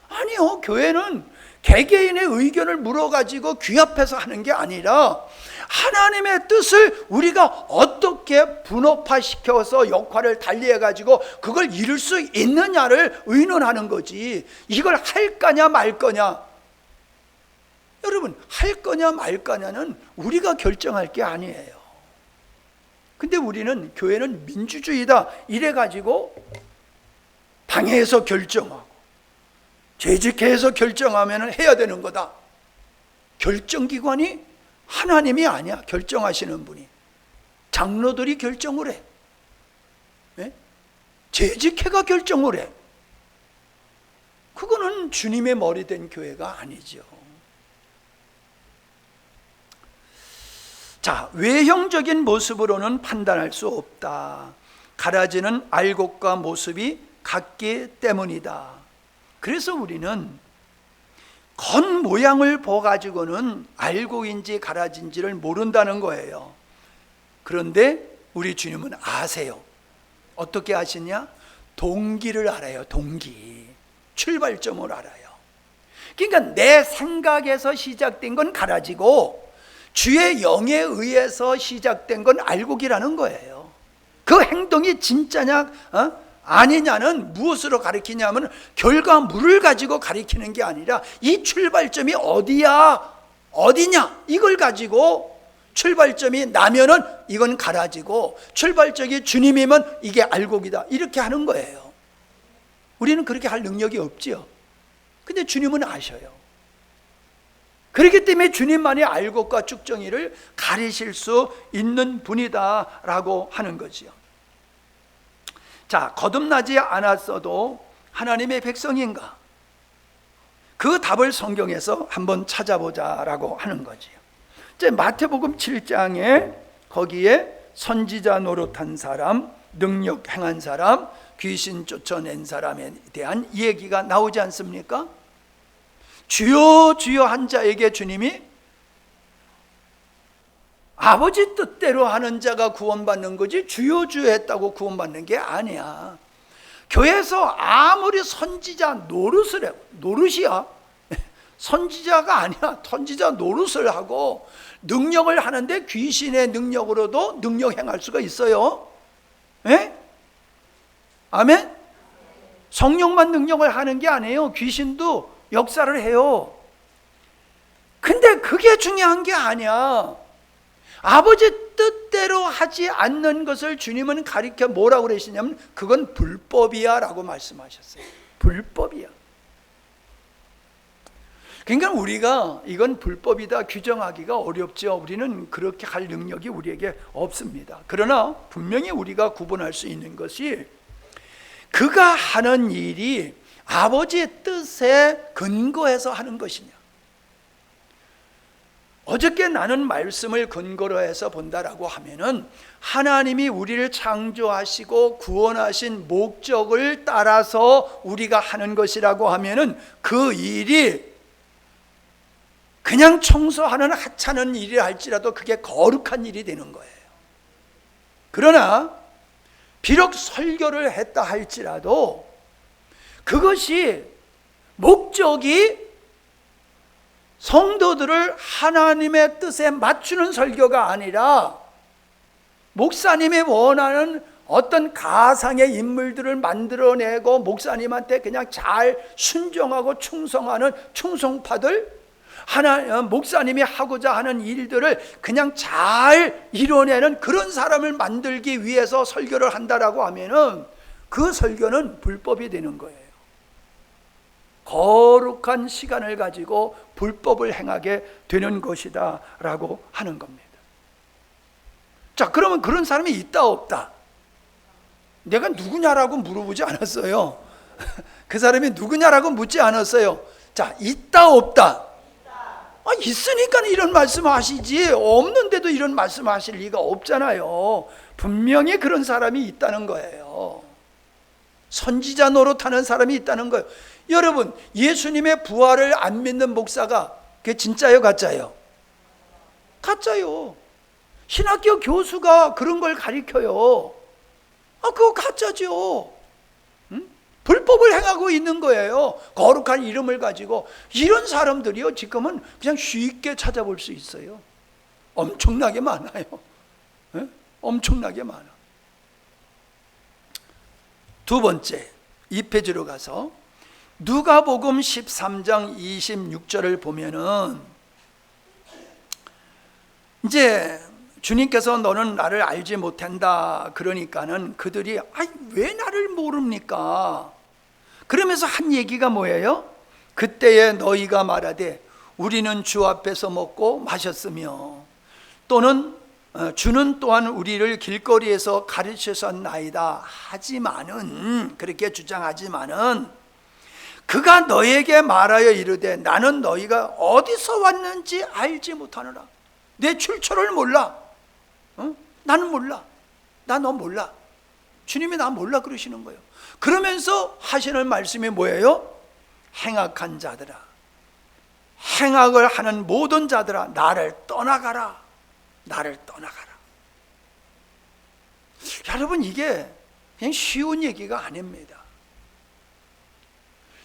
아니요, 교회는 개개인의 의견을 물어가지고 귀합해서 하는 게 아니라 하나님의 뜻을 우리가 어떻게 분업화시켜서 역할을 달리해가지고 그걸 이룰 수 있느냐를 의논하는 거지. 이걸 할 거냐 말 거냐. 여러분, 할 거냐 말 거냐는 우리가 결정할 게 아니에요. 근데 우리는, 교회는 민주주의다 이래가지고 당회에서 결정하고 재직회에서 결정하면 해야 되는 거다. 결정기관이 하나님이 아니야. 결정하시는 분이. 장로들이 결정을 해. 네? 재직회가 결정을 해. 그거는 주님의 머리 된 교회가 아니죠. 자, 외형적인 모습으로는 판단할 수 없다. 가라지는 알곡과 모습이 같기 때문이다. 그래서 우리는 겉모양을 봐가지고는 알곡인지 가라지인지를 모른다는 거예요. 그런데 우리 주님은 아세요. 어떻게 아시냐? 동기를 알아요. 동기. 출발점을 알아요. 그러니까 내 생각에서 시작된 건 가라지고 주의 영에 의해서 시작된 건 알곡이라는 거예요. 그 행동이 진짜냐 아니냐는 무엇으로 가리키냐면 결과물을 가지고 가리키는 게 아니라 이 출발점이 어디야 어디냐 이걸 가지고 출발점이 나면은 이건 가라지고 출발점이 주님이면 이게 알곡이다 이렇게 하는 거예요. 우리는 그렇게 할 능력이 없지요. 근데 주님은 아셔요. 그렇기 때문에 주님만이 알곡과 쭉정이를 가리실 수 있는 분이다라고 하는 거지요. 자, 거듭나지 않았어도 하나님의 백성인가? 그 답을 성경에서 한번 찾아보자라고 하는 거지요. 이제 마태복음 7장에 거기에 선지자 노릇한 사람, 능력 행한 사람, 귀신 쫓아낸 사람에 대한 얘기가 나오지 않습니까? 주여 주여 한 자에게 주님이 아버지 뜻대로 하는 자가 구원받는 거지 주여 주여 했다고 구원받는 게 아니야. 교회에서 아무리 선지자 노릇을 해, 노릇이야. 선지자가 아니야. 선지자 노릇을 하고 능력을 하는데 귀신의 능력으로도 능력 행할 수가 있어요. 에? 아멘? 성령만 능력을 하는 게 아니에요. 귀신도 역사를 해요. 근데 그게 중요한 게 아니야. 아버지 뜻대로 하지 않는 것을 주님은 가리켜 뭐라고 그러시냐면 그건 불법이야 라고 말씀하셨어요. 불법이야. 그러니까 우리가 이건 불법이다 규정하기가 어렵죠. 우리는 그렇게 할 능력이 우리에게 없습니다. 그러나 분명히 우리가 구분할 수 있는 것이 그가 하는 일이 아버지의 뜻에 근거해서 하는 것이냐. 어저께 나는 말씀을 근거로 해서 본다라고 하면은 하나님이 우리를 창조하시고 구원하신 목적을 따라서 우리가 하는 것이라고 하면은 그 일이 그냥 청소하는 하찮은 일이라 할지라도 그게 거룩한 일이 되는 거예요. 그러나 비록 설교를 했다 할지라도 그것이 목적이 성도들을 하나님의 뜻에 맞추는 설교가 아니라 목사님이 원하는 어떤 가상의 인물들을 만들어내고 목사님한테 그냥 잘 순종하고 충성하는 충성파들, 목사님이 하고자 하는 일들을 그냥 잘 이뤄내는 그런 사람을 만들기 위해서 설교를 한다라고 하면은 그 설교는 불법이 되는 거예요. 거룩한 시간을 가지고 불법을 행하게 되는 것이다 라고 하는 겁니다. 자, 그러면 그런 사람이 있다 없다? 내가 누구냐라고 물어보지 않았어요. 그 사람이 누구냐라고 묻지 않았어요. 자, 있다 없다? 있으니까 이런 말씀하시지, 없는데도 이런 말씀하실 리가 없잖아요. 분명히 그런 사람이 있다는 거예요. 선지자 노릇하는 사람이 있다는 거예요. 여러분, 예수님의 부활을 안 믿는 목사가 그게 진짜예요, 가짜예요? 가짜요. 신학교 교수가 그런 걸 가르쳐요. 그거 가짜죠. 불법을 행하고 있는 거예요. 거룩한 이름을 가지고. 이런 사람들이요, 지금은 그냥 쉽게 찾아볼 수 있어요. 엄청나게 많아요. 엄청나게 많아. 두 번째, 2페이지로 가서 누가복음 13장 26절을 보면은 이제 주님께서 너는 나를 알지 못한다 그러니까는 그들이 왜 나를 모릅니까? 그러면서 한 얘기가 뭐예요? 그때에 너희가 말하되 우리는 주 앞에서 먹고 마셨으며 또는 주는 또한 우리를 길거리에서 가르치셨나이다 하지만은, 그렇게 주장하지만은 그가 너에게 말하여 이르되 나는 너희가 어디서 왔는지 알지 못하노라. 내 출처를 몰라. 나는 몰라. 나 너 몰라. 주님이 나 몰라 그러시는 거예요. 그러면서 하시는 말씀이 뭐예요? 행악한 자들아, 행악을 하는 모든 자들아, 나를 떠나가라. 나를 떠나가라. 여러분, 이게 그냥 쉬운 얘기가 아닙니다.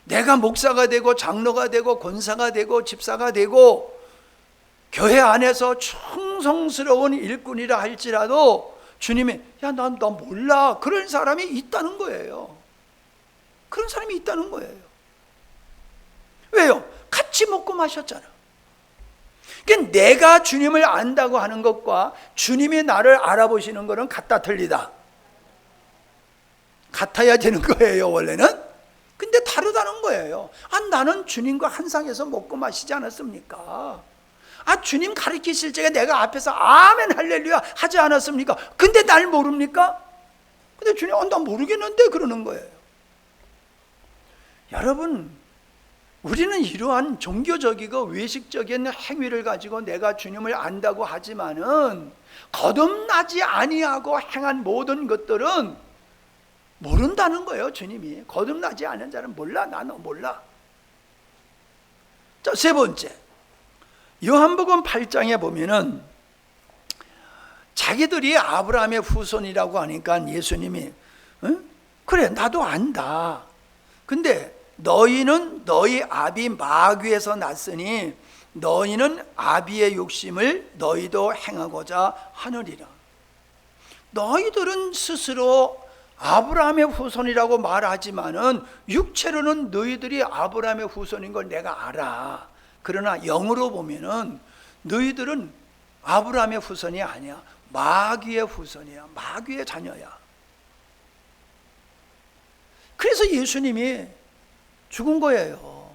내가 목사가 되고 장로가 되고 권사가 되고 집사가 되고 교회 안에서 충성스러운 일꾼이라 할지라도 주님이 야, 나 몰라. 그런 사람이 있다는 거예요. 그런 사람이 있다는 거예요. 왜요? 같이 먹고 마셨잖아. 그러니까 내가 주님을 안다고 하는 것과 주님이 나를 알아보시는 것은 같다 틀리다? 같아야 되는 거예요, 원래는. 근데 다르다는 거예요. 나는 주님과 한 상에서 먹고 마시지 않았습니까? 주님 가르치실 적에 내가 앞에서 아멘 할렐루야 하지 않았습니까? 근데 날 모릅니까? 근데 주님 나 모르겠는데 그러는 거예요. 여러분, 우리는 이러한 종교적이고 외식적인 행위를 가지고 내가 주님을 안다고 하지만은 거듭나지 아니하고 행한 모든 것들은 모른다는 거예요. 주님이 거듭나지 않은 자는 몰라. 나 너 몰라. 자, 세 번째, 요한복음 8장에 보면은 자기들이 아브라함의 후손이라고 하니까 예수님이 그래 나도 안다. 근데 너희는 너희 아비 마귀에서 났으니 너희는 아비의 욕심을 너희도 행하고자 하느니라. 너희들은 스스로 아브라함의 후손이라고 말하지만은 육체로는 너희들이 아브라함의 후손인 걸 내가 알아. 그러나 영으로 보면은 너희들은 아브라함의 후손이 아니야. 마귀의 후손이야. 마귀의 자녀야. 그래서 예수님이 죽은 거예요.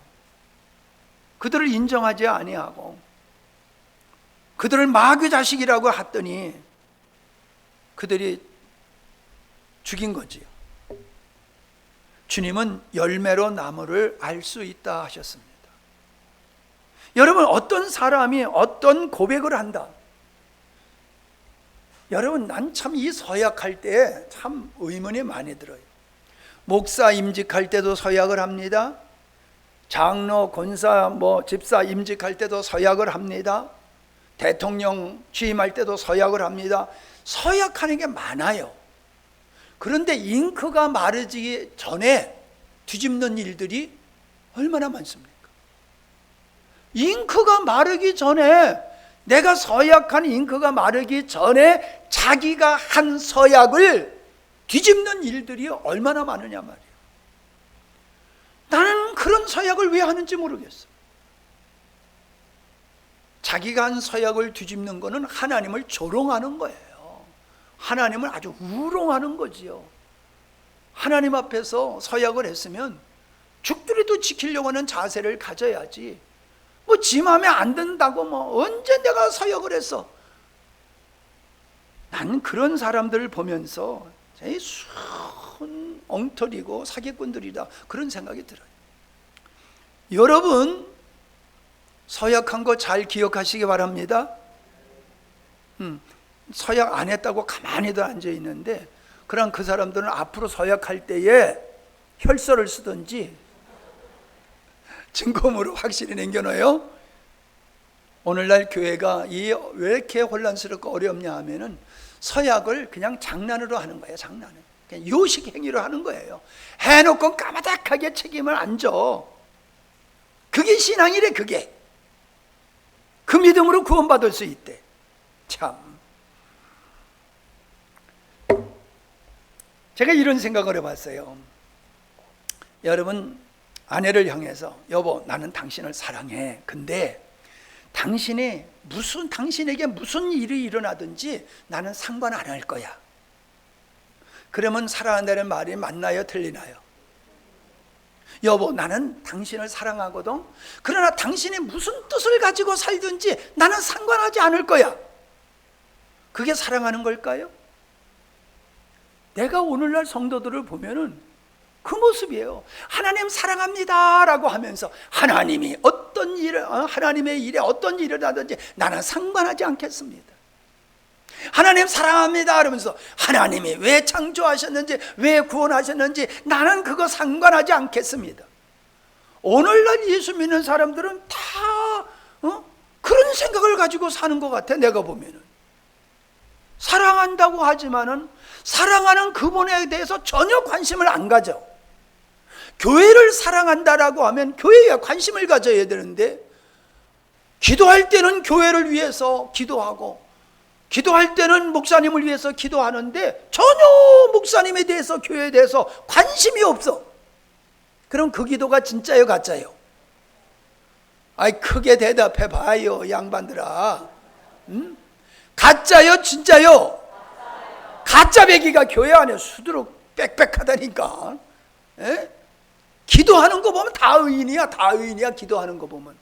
그들을 인정하지 아니하고 그들을 마귀 자식이라고 했더니 그들이 죽인 거지요. 주님은 열매로 나무를 알 수 있다 하셨습니다. 여러분, 어떤 사람이 어떤 고백을 한다. 여러분, 난 참 이 서약할 때 참 의문이 많이 들어요. 목사 임직할 때도 서약을 합니다. 장로, 권사, 집사 임직할 때도 서약을 합니다. 대통령 취임할 때도 서약을 합니다. 서약하는 게 많아요. 그런데 잉크가 마르기 전에 뒤집는 일들이 얼마나 많습니까? 잉크가 마르기 전에, 내가 서약한 잉크가 마르기 전에 자기가 한 서약을 뒤집는 일들이 얼마나 많으냐 말이에요. 나는 그런 서약을 왜 하는지 모르겠어. 자기가 한 서약을 뒤집는 것은 하나님을 조롱하는 거예요. 하나님을 아주 우롱하는 거지요. 하나님 앞에서 서약을 했으면 죽더라도 지키려고 하는 자세를 가져야지. 뭐 지 마음에 안 든다고 뭐 언제 내가 서역을 했어. 난 그런 사람들을 보면서 순 엉터리고 사기꾼들이다, 그런 생각이 들어요. 여러분 서약한 거 잘 기억하시기 바랍니다. 서약 안 했다고 가만히도 앉아 있는데, 그럼 그 사람들은 앞으로 서약할 때에 혈서를 쓰든지 증거물을 확실히 남겨놔요. 오늘날 교회가 왜 이렇게 혼란스럽고 어렵냐 하면은 서약을 그냥 장난으로 하는 거예요. 장난을 그냥 요식 행위로 하는 거예요. 해놓고 까마득하게 책임을 안 져. 그게 신앙이래. 그게 그 믿음으로 구원받을 수 있대. 참, 제가 이런 생각을 해봤어요. 여러분 아내를 향해서 여보 나는 당신을 사랑해. 근데 당신에게 무슨 일이 일어나든지 나는 상관 안 할 거야. 그러면 사랑한다는 말이 맞나요? 틀리나요? 여보 나는 당신을 사랑하거든. 그러나 당신이 무슨 뜻을 가지고 살든지 나는 상관하지 않을 거야. 그게 사랑하는 걸까요? 내가 오늘날 성도들을 보면은 그 모습이에요. 하나님 사랑합니다 라고 하면서 하나님의 일에 어떤 일을 하든지 나는 상관하지 않겠습니다. 하나님 사랑합니다 그러면서 하나님이 왜 창조하셨는지 왜 구원하셨는지 나는 그거 상관하지 않겠습니다. 오늘날 예수 믿는 사람들은 다 그런 생각을 가지고 사는 것 같아. 내가 보면은 사랑한다고 하지만은 사랑하는 그분에 대해서 전혀 관심을 안 가져. 교회를 사랑한다라고 하면 교회에 관심을 가져야 되는데, 기도할 때는 교회를 위해서 기도하고 기도할 때는 목사님을 위해서 기도하는데 전혀 목사님에 대해서 교회에 대해서 관심이 없어. 그럼 그 기도가 진짜요 가짜요? 아이 크게 대답해 봐요 양반들아. 가짜요 진짜요? 가짜 배기가 교회 안에 수두룩 빽빽하다니까. 에? 기도하는 거 보면 다 의인이야. 다 의인이야 기도하는 거 보면.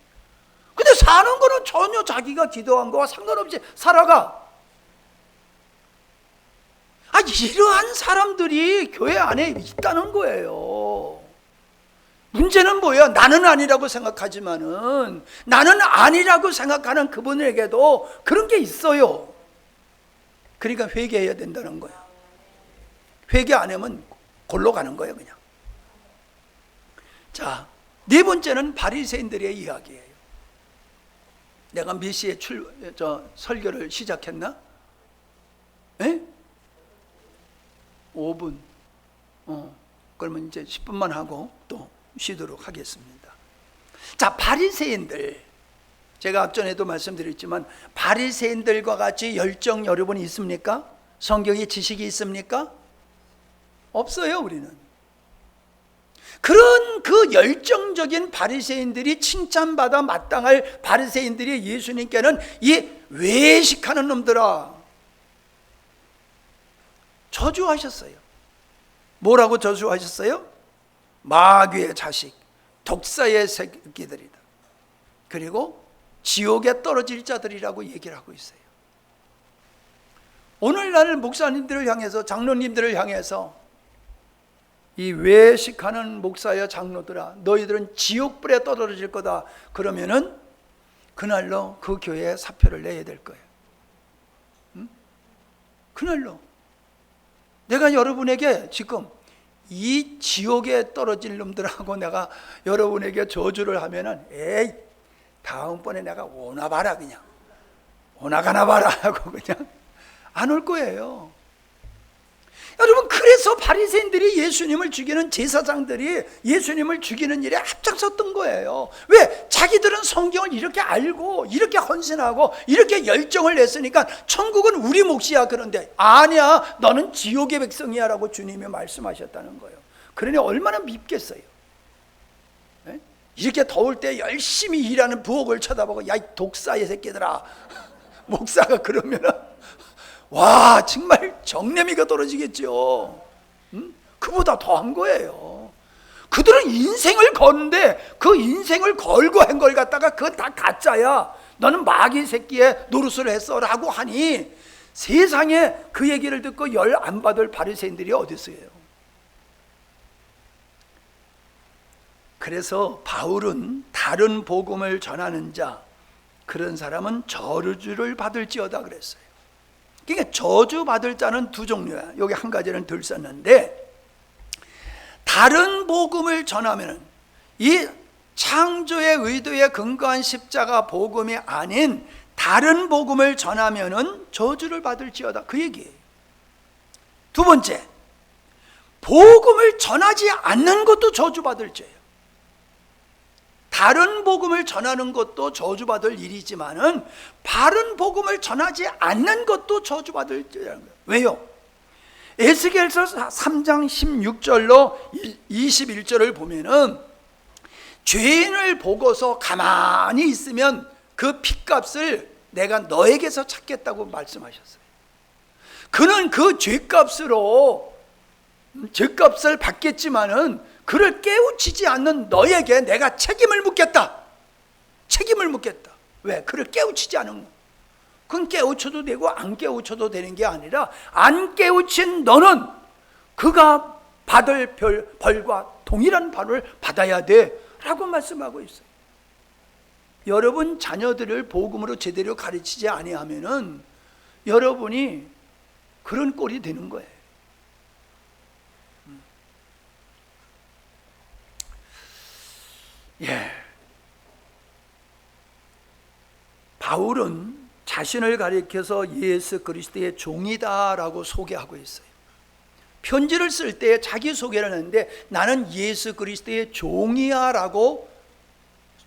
근데 사는 거는 전혀 자기가 기도한 거와 상관없이 살아가. 이러한 사람들이 교회 안에 있다는 거예요. 문제는 뭐예요? 나는 아니라고 생각하지만은 나는 아니라고 생각하는 그분에게도 그런 게 있어요. 그러니까 회개해야 된다는 거예요. 회개 안 하면 골로 가는 거예요 그냥. 자, 네 번째는 바리새인들의 이야기예요. 내가 몇 시에 설교를 시작했나? 에? 5분. 그러면 이제 10분만 하고 또 쉬도록 하겠습니다. 자, 바리새인들. 제가 앞전에도 말씀드렸지만 바리새인들과 같이 열정 여러분이 있습니까? 성경의 지식이 있습니까? 없어요, 우리는. 그런 그 열정적인 바리새인들이 칭찬받아 마땅할 바리새인들이 예수님께는 이 외식하는 놈들아 저주하셨어요. 뭐라고 저주하셨어요? 마귀의 자식, 독사의 새끼들이다. 그리고 지옥에 떨어질 자들이라고 얘기를 하고 있어요. 오늘날 목사님들을 향해서, 장로님들을 향해서 이 외식하는 목사여 장로들아 너희들은 지옥불에 떨어질 거다 그러면은 그날로 그 교회에 사표를 내야 될 거예요. 그날로. 내가 여러분에게 지금 이 지옥에 떨어질 놈들하고 내가 여러분에게 저주를 하면은 에이 다음번에 내가 오나 봐라 그냥 오나가나 봐라 하고 그냥 안 올 거예요. 여러분, 그래서 바리새인들이 예수님을 죽이는 제사장들이 예수님을 죽이는 일에 앞장섰던 거예요. 왜? 자기들은 성경을 이렇게 알고 이렇게 헌신하고 이렇게 열정을 냈으니까 천국은 우리 몫이야. 그런데 아니야, 너는 지옥의 백성이야 라고 주님이 말씀하셨다는 거예요. 그러니 얼마나 밉겠어요. 네? 이렇게 더울 때 열심히 일하는 부엌을 쳐다보고 야, 이 독사의 새끼들아 목사가 그러면은 와 정말 정내미가 떨어지겠죠. 그보다 더한 거예요. 그들은 인생을 거는데 그 인생을 걸고 한 걸 갖다가 그거 다 가짜야, 너는 마귀 새끼의 노릇을 했어 라고 하니 세상에 그 얘기를 듣고 열 안 받을 바리새인들이 어디 있어요. 그래서 바울은 다른 복음을 전하는 자, 그런 사람은 저주를 받을지어다 그랬어요. 그러니까 저주 받을 자는 두 종류야. 여기 한 가지는 덜 썼는데, 다른 복음을 전하면 이 창조의 의도에 근거한 십자가 복음이 아닌 다른 복음을 전하면은 저주를 받을지어다, 그 얘기예요. 두 번째, 복음을 전하지 않는 것도 저주받을 죄예요. 다른 복음을 전하는 것도 저주받을 일이지만은 바른 복음을 전하지 않는 것도 저주받을 죄라는 거예요. 왜요? 에스겔서 3장 16절로 21절을 보면은 죄인을 보고서 가만히 있으면 그 핏값을 내가 너에게서 찾겠다고 말씀하셨어요. 그는 그 죄값을 받겠지만은 그를 깨우치지 않는 너에게 내가 책임을 묻겠다. 책임을 묻겠다. 왜? 그를 깨우치지 않은 거. 그건 깨우쳐도 되고 안 깨우쳐도 되는 게 아니라, 안 깨우친 너는 그가 받을 벌과 동일한 벌을 받아야 돼 라고 말씀하고 있어요. 여러분 자녀들을 복음으로 제대로 가르치지 아니하면은 여러분이 그런 꼴이 되는 거예요. 예. 바울은 자신을 가리켜서 예수 그리스도의 종이다라고 소개하고 있어요. 편지를 쓸 때 자기 소개를 하는데 나는 예수 그리스도의 종이야 라고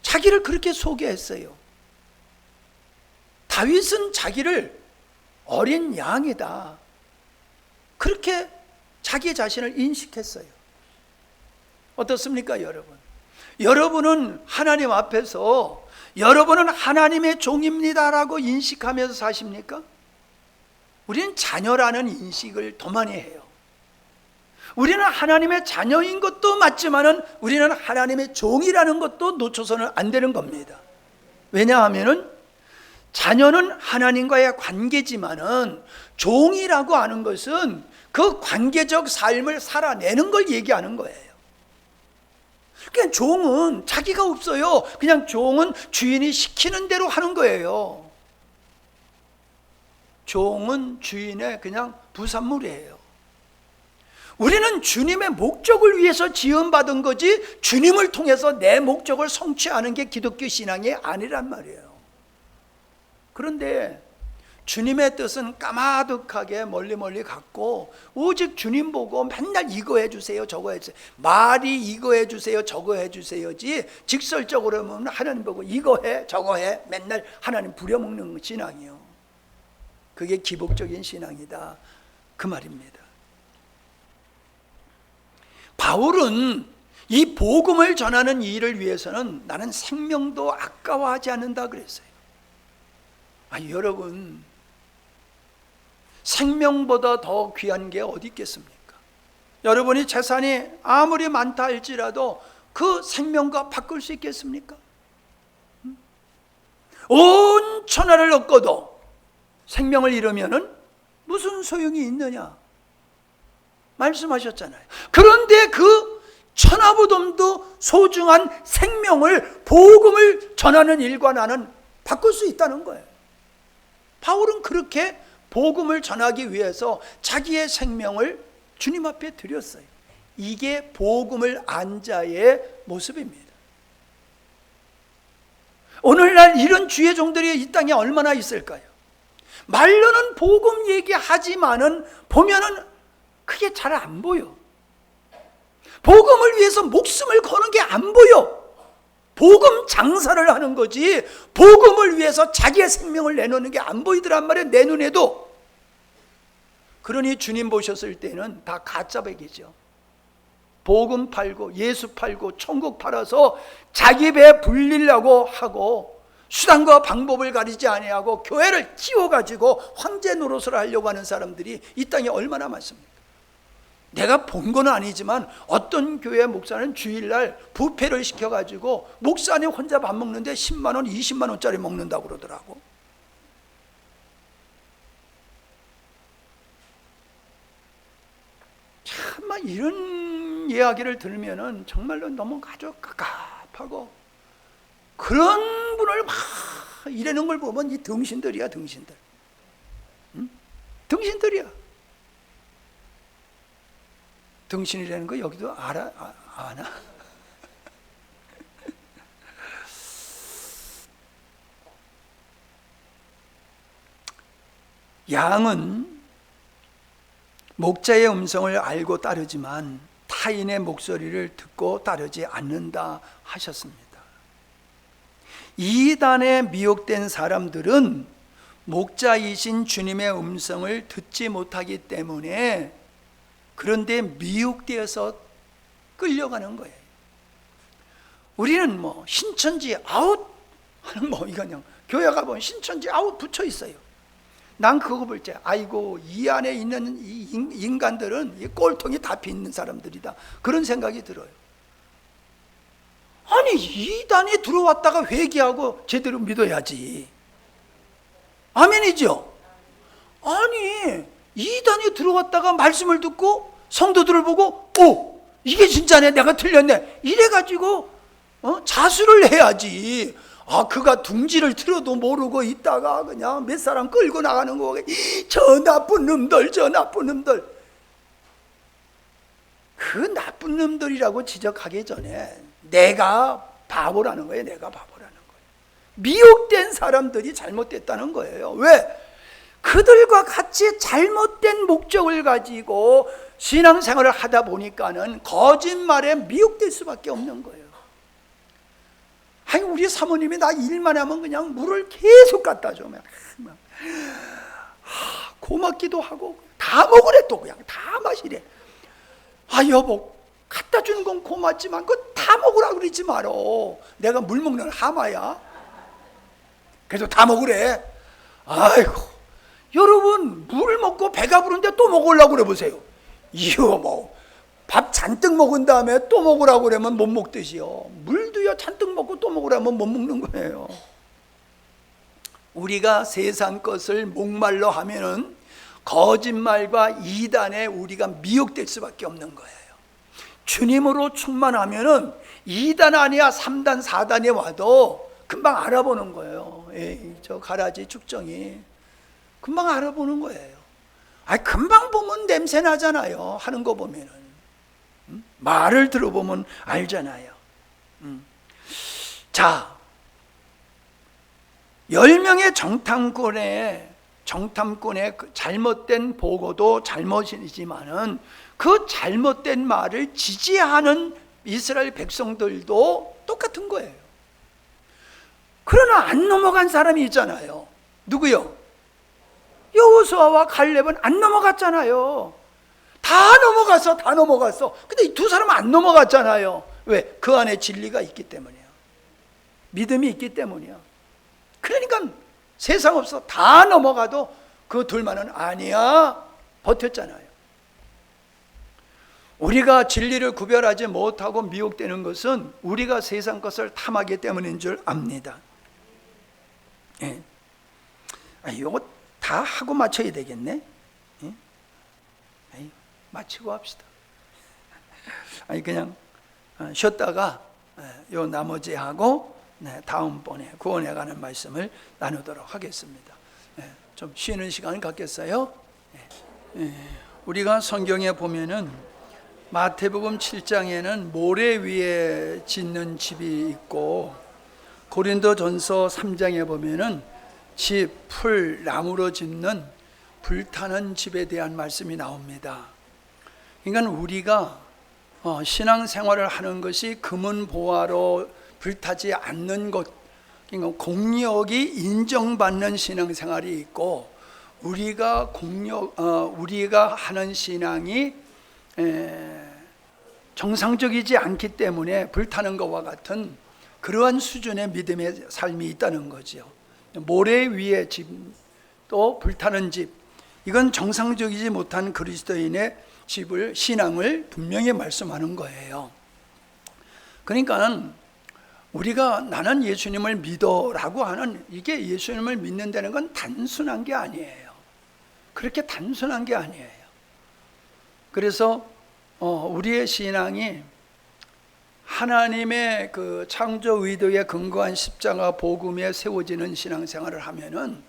자기를 그렇게 소개했어요. 다윗은 자기를 어린 양이다, 그렇게 자기 자신을 인식했어요. 어떻습니까 여러분? 여러분은 하나님 앞에서 여러분은 하나님의 종입니다라고 인식하면서 사십니까? 우리는 자녀라는 인식을 더 많이 해요. 우리는 하나님의 자녀인 것도 맞지만은 우리는 하나님의 종이라는 것도 놓쳐서는 안 되는 겁니다. 왜냐하면은 자녀는 하나님과의 관계지만은 종이라고 하는 것은 그 관계적 삶을 살아내는 걸 얘기하는 거예요. 그냥 종은 자기가 없어요. 그냥 종은 주인이 시키는 대로 하는 거예요. 종은 주인의 그냥 부산물이에요. 우리는 주님의 목적을 위해서 지음받은 거지 주님을 통해서 내 목적을 성취하는 게 기독교 신앙이 아니란 말이에요. 그런데 주님의 뜻은 까마득하게 멀리 갔고 오직 주님 보고 맨날 이거 해주세요 저거 해주세요, 말이 이거 해주세요 저거 해주세요지 직설적으로 하면 하나님 보고 이거 해 저거 해 맨날 하나님 부려먹는 신앙이요. 그게 기복적인 신앙이다, 그 말입니다. 바울은 이 복음을 전하는 일을 위해서는 나는 생명도 아까워하지 않는다 그랬어요. 여러분 생명보다 더 귀한 게 어디 있겠습니까? 여러분이 재산이 아무리 많다 할지라도 그 생명과 바꿀 수 있겠습니까? 온 천하를 얻고도 생명을 잃으면은 무슨 소용이 있느냐 말씀하셨잖아요. 그런데 그 천하보다도 소중한 생명을, 복음을 전하는 일과 나는 바꿀 수 있다는 거예요. 바울은 그렇게 복음을 전하기 위해서 자기의 생명을 주님 앞에 드렸어요. 이게 복음을 안 자의 모습입니다. 오늘날 이런 주의 종들이 이 땅에 얼마나 있을까요? 말로는 복음 얘기하지만은 보면은 그게 잘 안 보여. 복음을 위해서 목숨을 거는 게 안 보여. 복음 장사를 하는 거지 복음을 위해서 자기의 생명을 내놓는 게 안 보이더란 말이에요, 내 눈에도. 그러니 주님 보셨을 때는 다 가짜백이죠. 복음 팔고 예수 팔고 천국 팔아서 자기 배 불리려고 하고 수단과 방법을 가리지 아니하고 교회를 찌워가지고 황제 노릇을 하려고 하는 사람들이 이 땅에 얼마나 많습니까? 내가 본 건 아니지만 어떤 교회 목사는 주일날 뷔페를 시켜가지고 목사님 혼자 밥 먹는데 10만 원, 20만 원짜리 먹는다고 그러더라고. 참만 이런 이야기를 들으면은 정말로 너무 아주 갑갑하고, 그런 분을 막 이러는 걸 보면 이 등신들이야, 등신들. 응? 등신들이야. 등신이라는 거 여기도 아나? 양은 목자의 음성을 알고 따르지만 타인의 목소리를 듣고 따르지 않는다 하셨습니다. 이단에 미혹된 사람들은 목자이신 주님의 음성을 듣지 못하기 때문에 그런데 미혹되어서 끌려가는 거예요. 우리는 뭐 신천지 아웃 하는 뭐 이거 그냥 교회 가보면 신천지 아웃 붙여 있어요. 난 그거 볼 때 아이고 이 안에 있는 이 인간들은 이 꼴통이 다 빚는 사람들이다, 그런 생각이 들어요. 아니 이단에 들어왔다가 회개하고 제대로 믿어야지. 아멘이죠? 아니 이단에 들어왔다가 말씀을 듣고 성도들을 보고 오 이게 진짜네, 내가 틀렸네, 이래가지고 자수를 해야지. 아 그가 둥지를 틀어도 모르고 있다가 그냥 몇 사람 끌고 나가는 거, 저 나쁜 놈들, 저 나쁜 놈들. 그 나쁜 놈들이라고 지적하기 전에 내가 바보라는 거예요. 내가 바보라는 거예요. 미혹된 사람들이 잘못됐다는 거예요. 왜? 그들과 같이 잘못된 목적을 가지고 신앙생활을 하다 보니까는 거짓말에 미혹될 수밖에 없는 거예요. 아니 우리 사모님이 나 일만 하면 그냥 물을 계속 갖다 줘. 고맙기도 하고 다 먹으래, 또 그냥 다 마시래. 아 여보 갖다 주는 건 고맙지만 그거 다 먹으라 그러지 마라. 내가 물 먹는 하마야. 그래도 다 먹으래. 아이고 여러분 물 먹고 배가 부른데 또 먹으려고 그래 보세요. 이거 뭐 밥 잔뜩 먹은 다음에 또 먹으라고 그러면 못 먹듯이요. 물도요 잔뜩 먹고 또 먹으라면 못 먹는 거예요. 우리가 세상 것을 목말로 하면은 거짓말과 이단에 우리가 미혹될 수밖에 없는 거예요. 주님으로 충만하면은 2단 아니야 3단 4단에 와도 금방 알아보는 거예요. 에이, 저 가라지 축정이 금방 알아보는 거예요. 아니 금방 보면 냄새 나잖아요. 하는 거 보면은 말을 들어보면 알잖아요. 자, 10명의 정탐꾼의 그 잘못된 보고도 잘못이지만은 그 잘못된 말을 지지하는 이스라엘 백성들도 똑같은 거예요. 그러나 안 넘어간 사람이 있잖아요. 누구요? 여호수아와 갈렙은 안 넘어갔잖아요. 다 넘어갔어. 근데 이 두 사람은 안 넘어갔잖아요. 왜? 그 안에 진리가 있기 때문이에요. 믿음이 있기 때문이에요. 그러니까 세상 없어 다 넘어가도 그 둘만은 아니야 버텼잖아요. 우리가 진리를 구별하지 못하고 미혹되는 것은 우리가 세상 것을 탐하기 때문인 줄 압니다. 예. 이거 다 하고 맞춰야 되겠네. 예? 마치고 합시다. 아니 그냥 쉬었다가 요 나머지 하고 다음번에 구원해 가는 말씀을 나누도록 하겠습니다. 좀 쉬는 시간을 갖겠어요? 우리가 성경에 보면은 마태복음 7장에는 모래 위에 짓는 집이 있고 고린도전서 3장에 보면은 집, 풀, 나무로 짓는 불타는 집에 대한 말씀이 나옵니다. 그러니까 우리가 신앙생활을 하는 것이 금은보화로 불타지 않는 것, 그러니까 공력이 인정받는 신앙생활이 있고 우리가 하는 신앙이 정상적이지 않기 때문에 불타는 것과 같은 그러한 수준의 믿음의 삶이 있다는 거죠. 모래 위에 집, 또 불타는 집, 이건 정상적이지 못한 그리스도인의 신앙을 분명히 말씀하는 거예요. 그러니까 우리가 나는 예수님을 믿어라고 하는, 이게 예수님을 믿는다는 건 단순한 게 아니에요. 그렇게 단순한 게 아니에요. 그래서 우리의 신앙이 하나님의 그 창조 의도에 근거한 십자가 복음에 세워지는 신앙생활을 하면은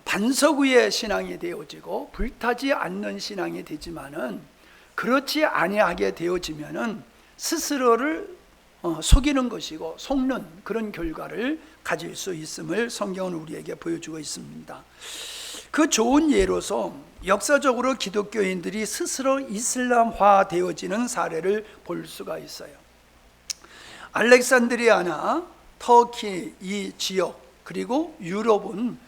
반석 위의 신앙이 되어지고 불타지 않는 신앙이 되지만은, 그렇지 아니하게 되어지면은 스스로를 속이는 것이고 속는 그런 결과를 가질 수 있음을 성경은 우리에게 보여주고 있습니다. 그 좋은 예로서 역사적으로 기독교인들이 스스로 이슬람화 되어지는 사례를 볼 수가 있어요. 알렉산드리아나 터키 이 지역, 그리고 유럽은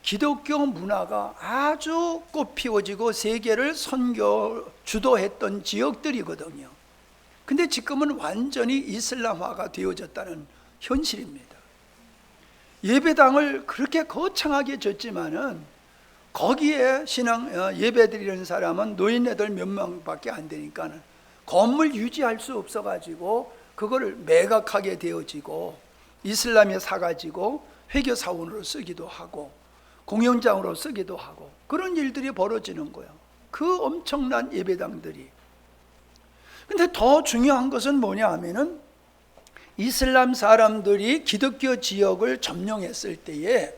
기독교 문화가 아주 꽃피워지고 세계를 주도했던 지역들이거든요. 근데 지금은 완전히 이슬람화가 되어졌다는 현실입니다. 예배당을 그렇게 거창하게 졌지만은 거기에 예배드리는 사람은 노인네들 몇 명밖에 안 되니까 건물 유지할 수 없어가지고 그거를 매각하게 되어지고 이슬람에 사가지고 회교사원으로 쓰기도 하고 공연장으로 쓰기도 하고 그런 일들이 벌어지는 거예요. 그 엄청난 예배당들이. 근데 더 중요한 것은 뭐냐 하면은, 이슬람 사람들이 기독교 지역을 점령했을 때에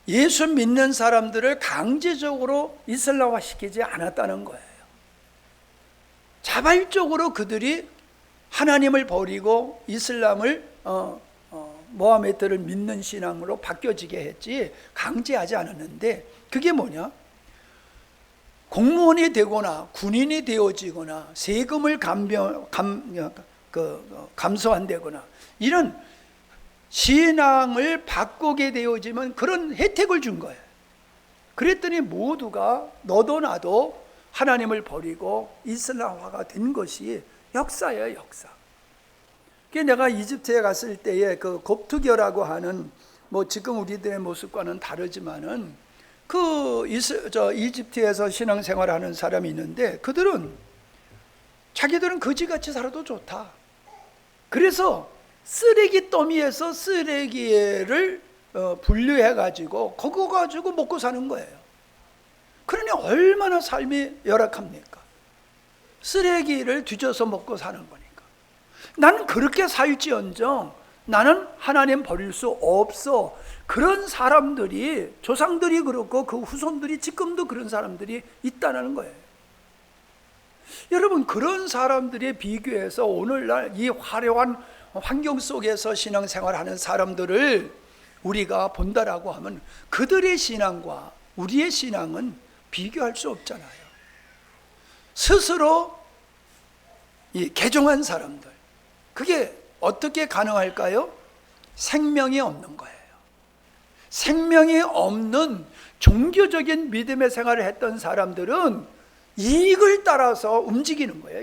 예수 믿는 사람들을 강제적으로 이슬람화 시키지 않았다는 거예요. 자발적으로 그들이 하나님을 버리고 이슬람을 모하메드를 믿는 신앙으로 바뀌어지게 했지 강제하지 않았는데, 그게 뭐냐? 공무원이 되거나 군인이 되어지거나 세금을 감소한다거나 이런 신앙을 바꾸게 되어지면 그런 혜택을 준 거예요. 그랬더니 모두가 너도 나도 하나님을 버리고 이슬람화가 된 것이 역사예요, 역사. 내가 이집트에 갔을 때에 그 koptu교라고 하는, 뭐 지금 우리들의 모습과는 다르지만은 이집트에서 신앙생활하는 사람이 있는데, 그들은 자기들은 거지같이 살아도 좋다. 그래서 쓰레기 더미에서 쓰레기를 분류해가지고 그거 가지고 먹고 사는 거예요. 그러니 얼마나 삶이 열악합니까? 쓰레기를 뒤져서 먹고 사는 거니까. 나는 그렇게 살지언정 나는 하나님 버릴 수 없어. 그런 사람들이, 조상들이 그렇고 그 후손들이 지금도 그런 사람들이 있다는 거예요. 여러분, 그런 사람들에 비교해서 오늘날 이 화려한 환경 속에서 신앙생활하는 사람들을 우리가 본다라고 하면 그들의 신앙과 우리의 신앙은 비교할 수 없잖아요. 스스로 개종한 사람들, 그게 어떻게 가능할까요? 생명이 없는 거예요. 생명이 없는 종교적인 믿음의 생활을 했던 사람들은 이익을 따라서 움직이는 거예요.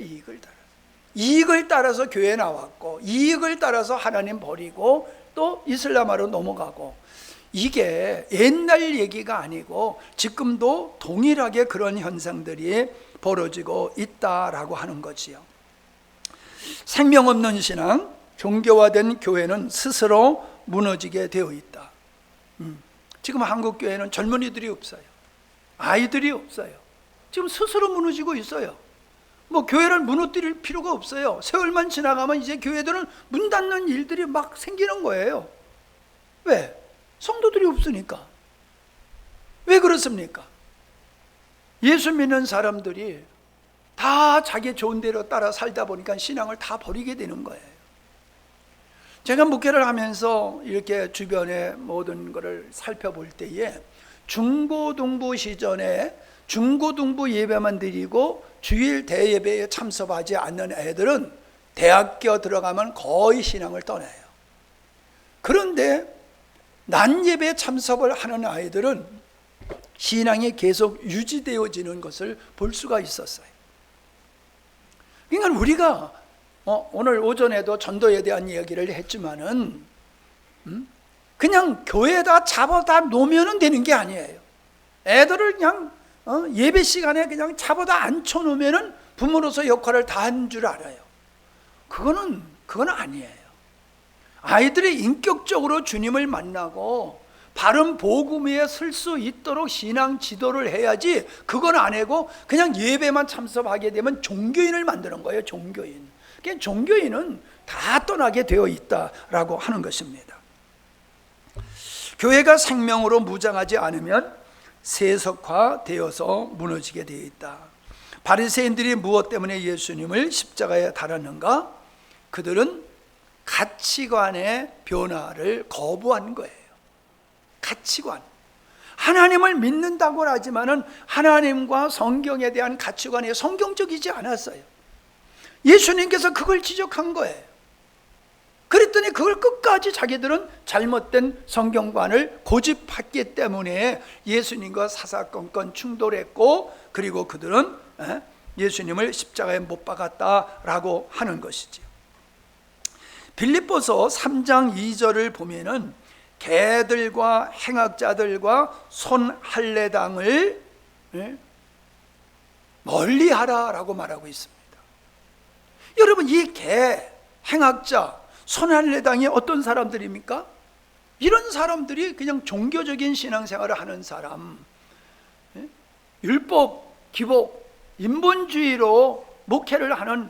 이익을 따라서 교회 나왔고, 이익을 따라서 하나님 버리고 또 이슬람화로 넘어가고, 이게 옛날 얘기가 아니고 지금도 동일하게 그런 현상들이 벌어지고 있다라고 하는 거지요. 생명 없는 신앙, 종교화된 교회는 스스로 무너지게 되어 있다. 지금 한국 교회는 젊은이들이 없어요. 아이들이 없어요. 지금 스스로 무너지고 있어요. 뭐 교회를 무너뜨릴 필요가 없어요. 세월만 지나가면 이제 교회들은 문 닫는 일들이 막 생기는 거예요. 왜? 성도들이 없으니까. 왜 그렇습니까? 예수 믿는 사람들이 다 자기 좋은 대로 따라 살다 보니까 신앙을 다 버리게 되는 거예요. 제가 목회를 하면서 이렇게 주변의 모든 것을 살펴볼 때에 중고등부 시절에 중고등부 예배만 드리고 주일 대예배에 참석하지 않는 애들은 대학교 들어가면 거의 신앙을 떠나요. 그런데 난예배에 참석을 하는 아이들은 신앙이 계속 유지되어지는 것을 볼 수가 있었어요. 그러니까 우리가 오늘 오전에도 전도에 대한 이야기를 했지만은 그냥 교회에다 잡아다 놓으면 되는 게 아니에요. 애들을 그냥 예배 시간에 그냥 잡아다 앉혀놓으면 부모로서 역할을 다 한 줄 알아요. 그건 아니에요. 아이들이 인격적으로 주님을 만나고 바른 복음 위에 설 수 있도록 신앙 지도를 해야지, 그건 안 하고 그냥 예배만 참석하게 되면 종교인을 만드는 거예요. 종교인. 그러니까 종교인은 다 떠나게 되어 있다라고 하는 것입니다. 교회가 생명으로 무장하지 않으면 세속화되어서 무너지게 되어 있다. 바리새인들이 무엇 때문에 예수님을 십자가에 달았는가? 그들은 가치관의 변화를 거부한 거예요. 가치관. 하나님을 믿는다고 하지만은 하나님과 성경에 대한 가치관이 성경적이지 않았어요. 예수님께서 그걸 지적한 거예요. 그랬더니 그걸 끝까지 자기들은 잘못된 성경관을 고집했기 때문에 예수님과 사사건건 충돌했고, 그리고 그들은 예수님을 십자가에 못 박았다라고 하는 것이죠. 빌립보서 3장 2절을 보면은 개들과 행악자들과 손할례당을 멀리하라라고 말하고 있습니다. 여러분, 이 개, 행악자, 손할례당이 어떤 사람들입니까? 이런 사람들이 그냥 종교적인 신앙생활을 하는 사람, 율법, 기복, 인본주의로 목회를 하는,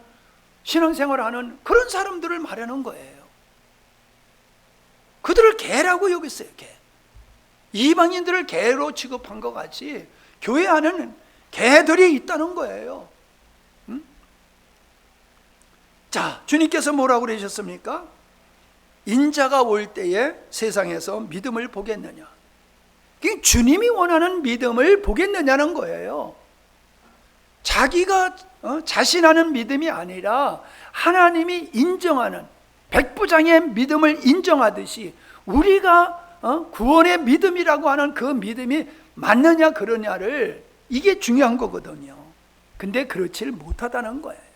신앙생활을 하는 그런 사람들을 말하는 거예요. 그들을 개라고 여겼어요. 개. 이방인들을 개로 취급한 것 같이 교회 안에는 개들이 있다는 거예요. 자, 주님께서 뭐라고 그러셨습니까? 인자가 올 때에 세상에서 믿음을 보겠느냐. 주님이 원하는 믿음을 보겠느냐는 거예요. 자기가 자신하는 믿음이 아니라 하나님이 인정하는 백부장의 믿음을 인정하듯이 우리가 구원의 믿음이라고 하는 그 믿음이 맞느냐 그러냐를, 이게 중요한 거거든요. 근데 그렇지를 못하다는 거예요.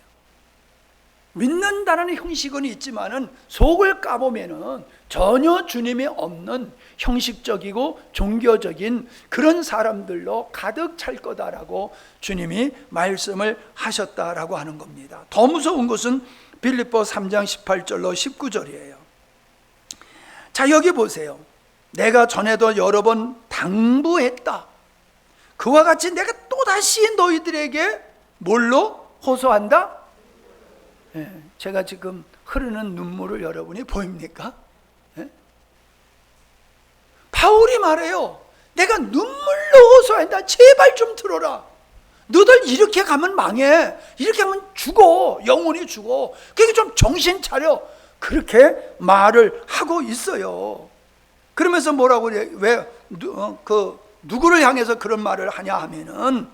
믿는다는 형식은 있지만은 속을 까보면은 전혀 주님이 없는 형식적이고 종교적인 그런 사람들로 가득 찰 거다라고 주님이 말씀을 하셨다라고 하는 겁니다. 더 무서운 것은 빌립보 3장 18절로 19절이에요. 자, 여기 보세요. 내가 전에도 여러 번 당부했다. 그와 같이 내가 또다시 너희들에게 뭘로 호소한다? 제가 지금 흐르는 눈물을 여러분이 보입니까? 바울이 말해요. 내가 눈물로 호소한다. 제발 좀 들어라. 너들 이렇게 가면 망해. 이렇게 하면 죽어. 영혼이 죽어. 그러니까 좀 정신 차려. 그렇게 말을 하고 있어요. 그러면서 뭐라고 그래? 왜 누구를 향해서 그런 말을 하냐 하면은,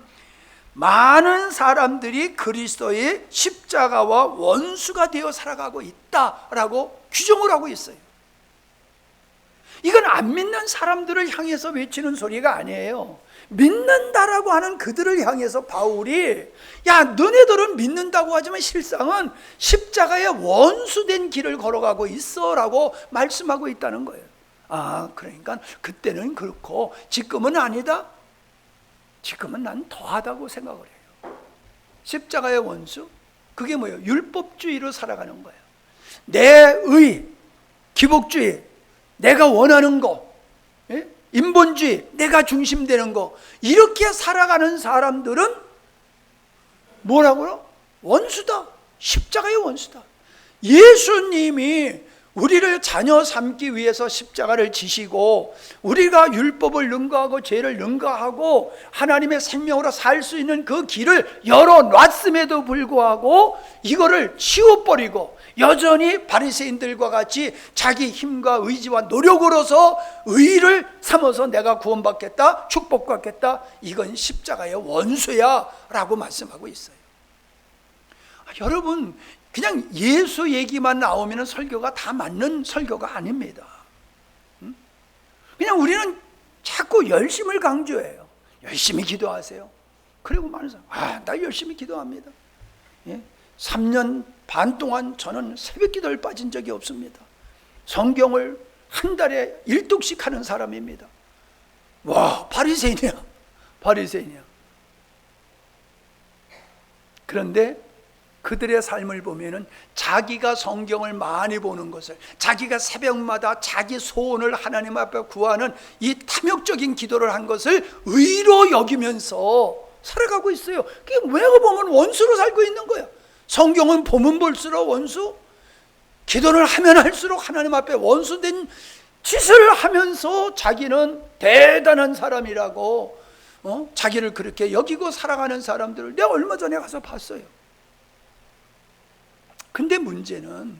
많은 사람들이 그리스도의 십자가와 원수가 되어 살아가고 있다라고 규정을 하고 있어요. 이건 안 믿는 사람들을 향해서 외치는 소리가 아니에요. 믿는다라고 하는 그들을 향해서 바울이, 야, 너네들은 믿는다고 하지만 실상은 십자가의 원수된 길을 걸어가고 있어 라고 말씀하고 있다는 거예요. 아, 그러니까 그때는 그렇고 지금은 아니다? 지금은 난 더하다고 생각을 해요. 십자가의 원수? 그게 뭐예요? 율법주의로 살아가는 거예요. 내 의, 기복주의, 내가 원하는 거, 인본주의, 내가 중심되는 거, 이렇게 살아가는 사람들은 뭐라고요? 원수다. 십자가의 원수다. 예수님이 우리를 자녀 삼기 위해서 십자가를 지시고, 우리가 율법을 능가하고 죄를 능가하고 하나님의 생명으로 살 수 있는 그 길을 열어놨음에도 불구하고 이거를 치워버리고 여전히 바리새인들과 같이 자기 힘과 의지와 노력으로서 의를 삼아서 내가 구원받겠다, 축복받겠다, 이건 십자가의 원수야 라고 말씀하고 있어요. 여러분, 그냥 예수 얘기만 나오면 설교가 다 맞는 설교가 아닙니다. 그냥 우리는 자꾸 열심을 강조해요. 열심히 기도하세요. 그리고 많은 사람, 나 열심히 기도합니다. 3년 반 동안 저는 새벽 기도를 빠진 적이 없습니다. 성경을 한 달에 1독씩 하는 사람입니다. 와, 바리새인이야. 바리새인이야. 그런데 그들의 삶을 보면은 자기가 성경을 많이 보는 것을, 자기가 새벽마다 자기 소원을 하나님 앞에 구하는 이 탐욕적인 기도를 한 것을 의로 여기면서 살아가고 있어요. 그게 왜 보면 원수로 살고 있는 거야. 성경은 보면 볼수록 원수, 기도를 하면 할수록 하나님 앞에 원수된 짓을 하면서 자기는 대단한 사람이라고 자기를 그렇게 여기고 살아가는 사람들을 내가 얼마 전에 가서 봤어요. 근데 문제는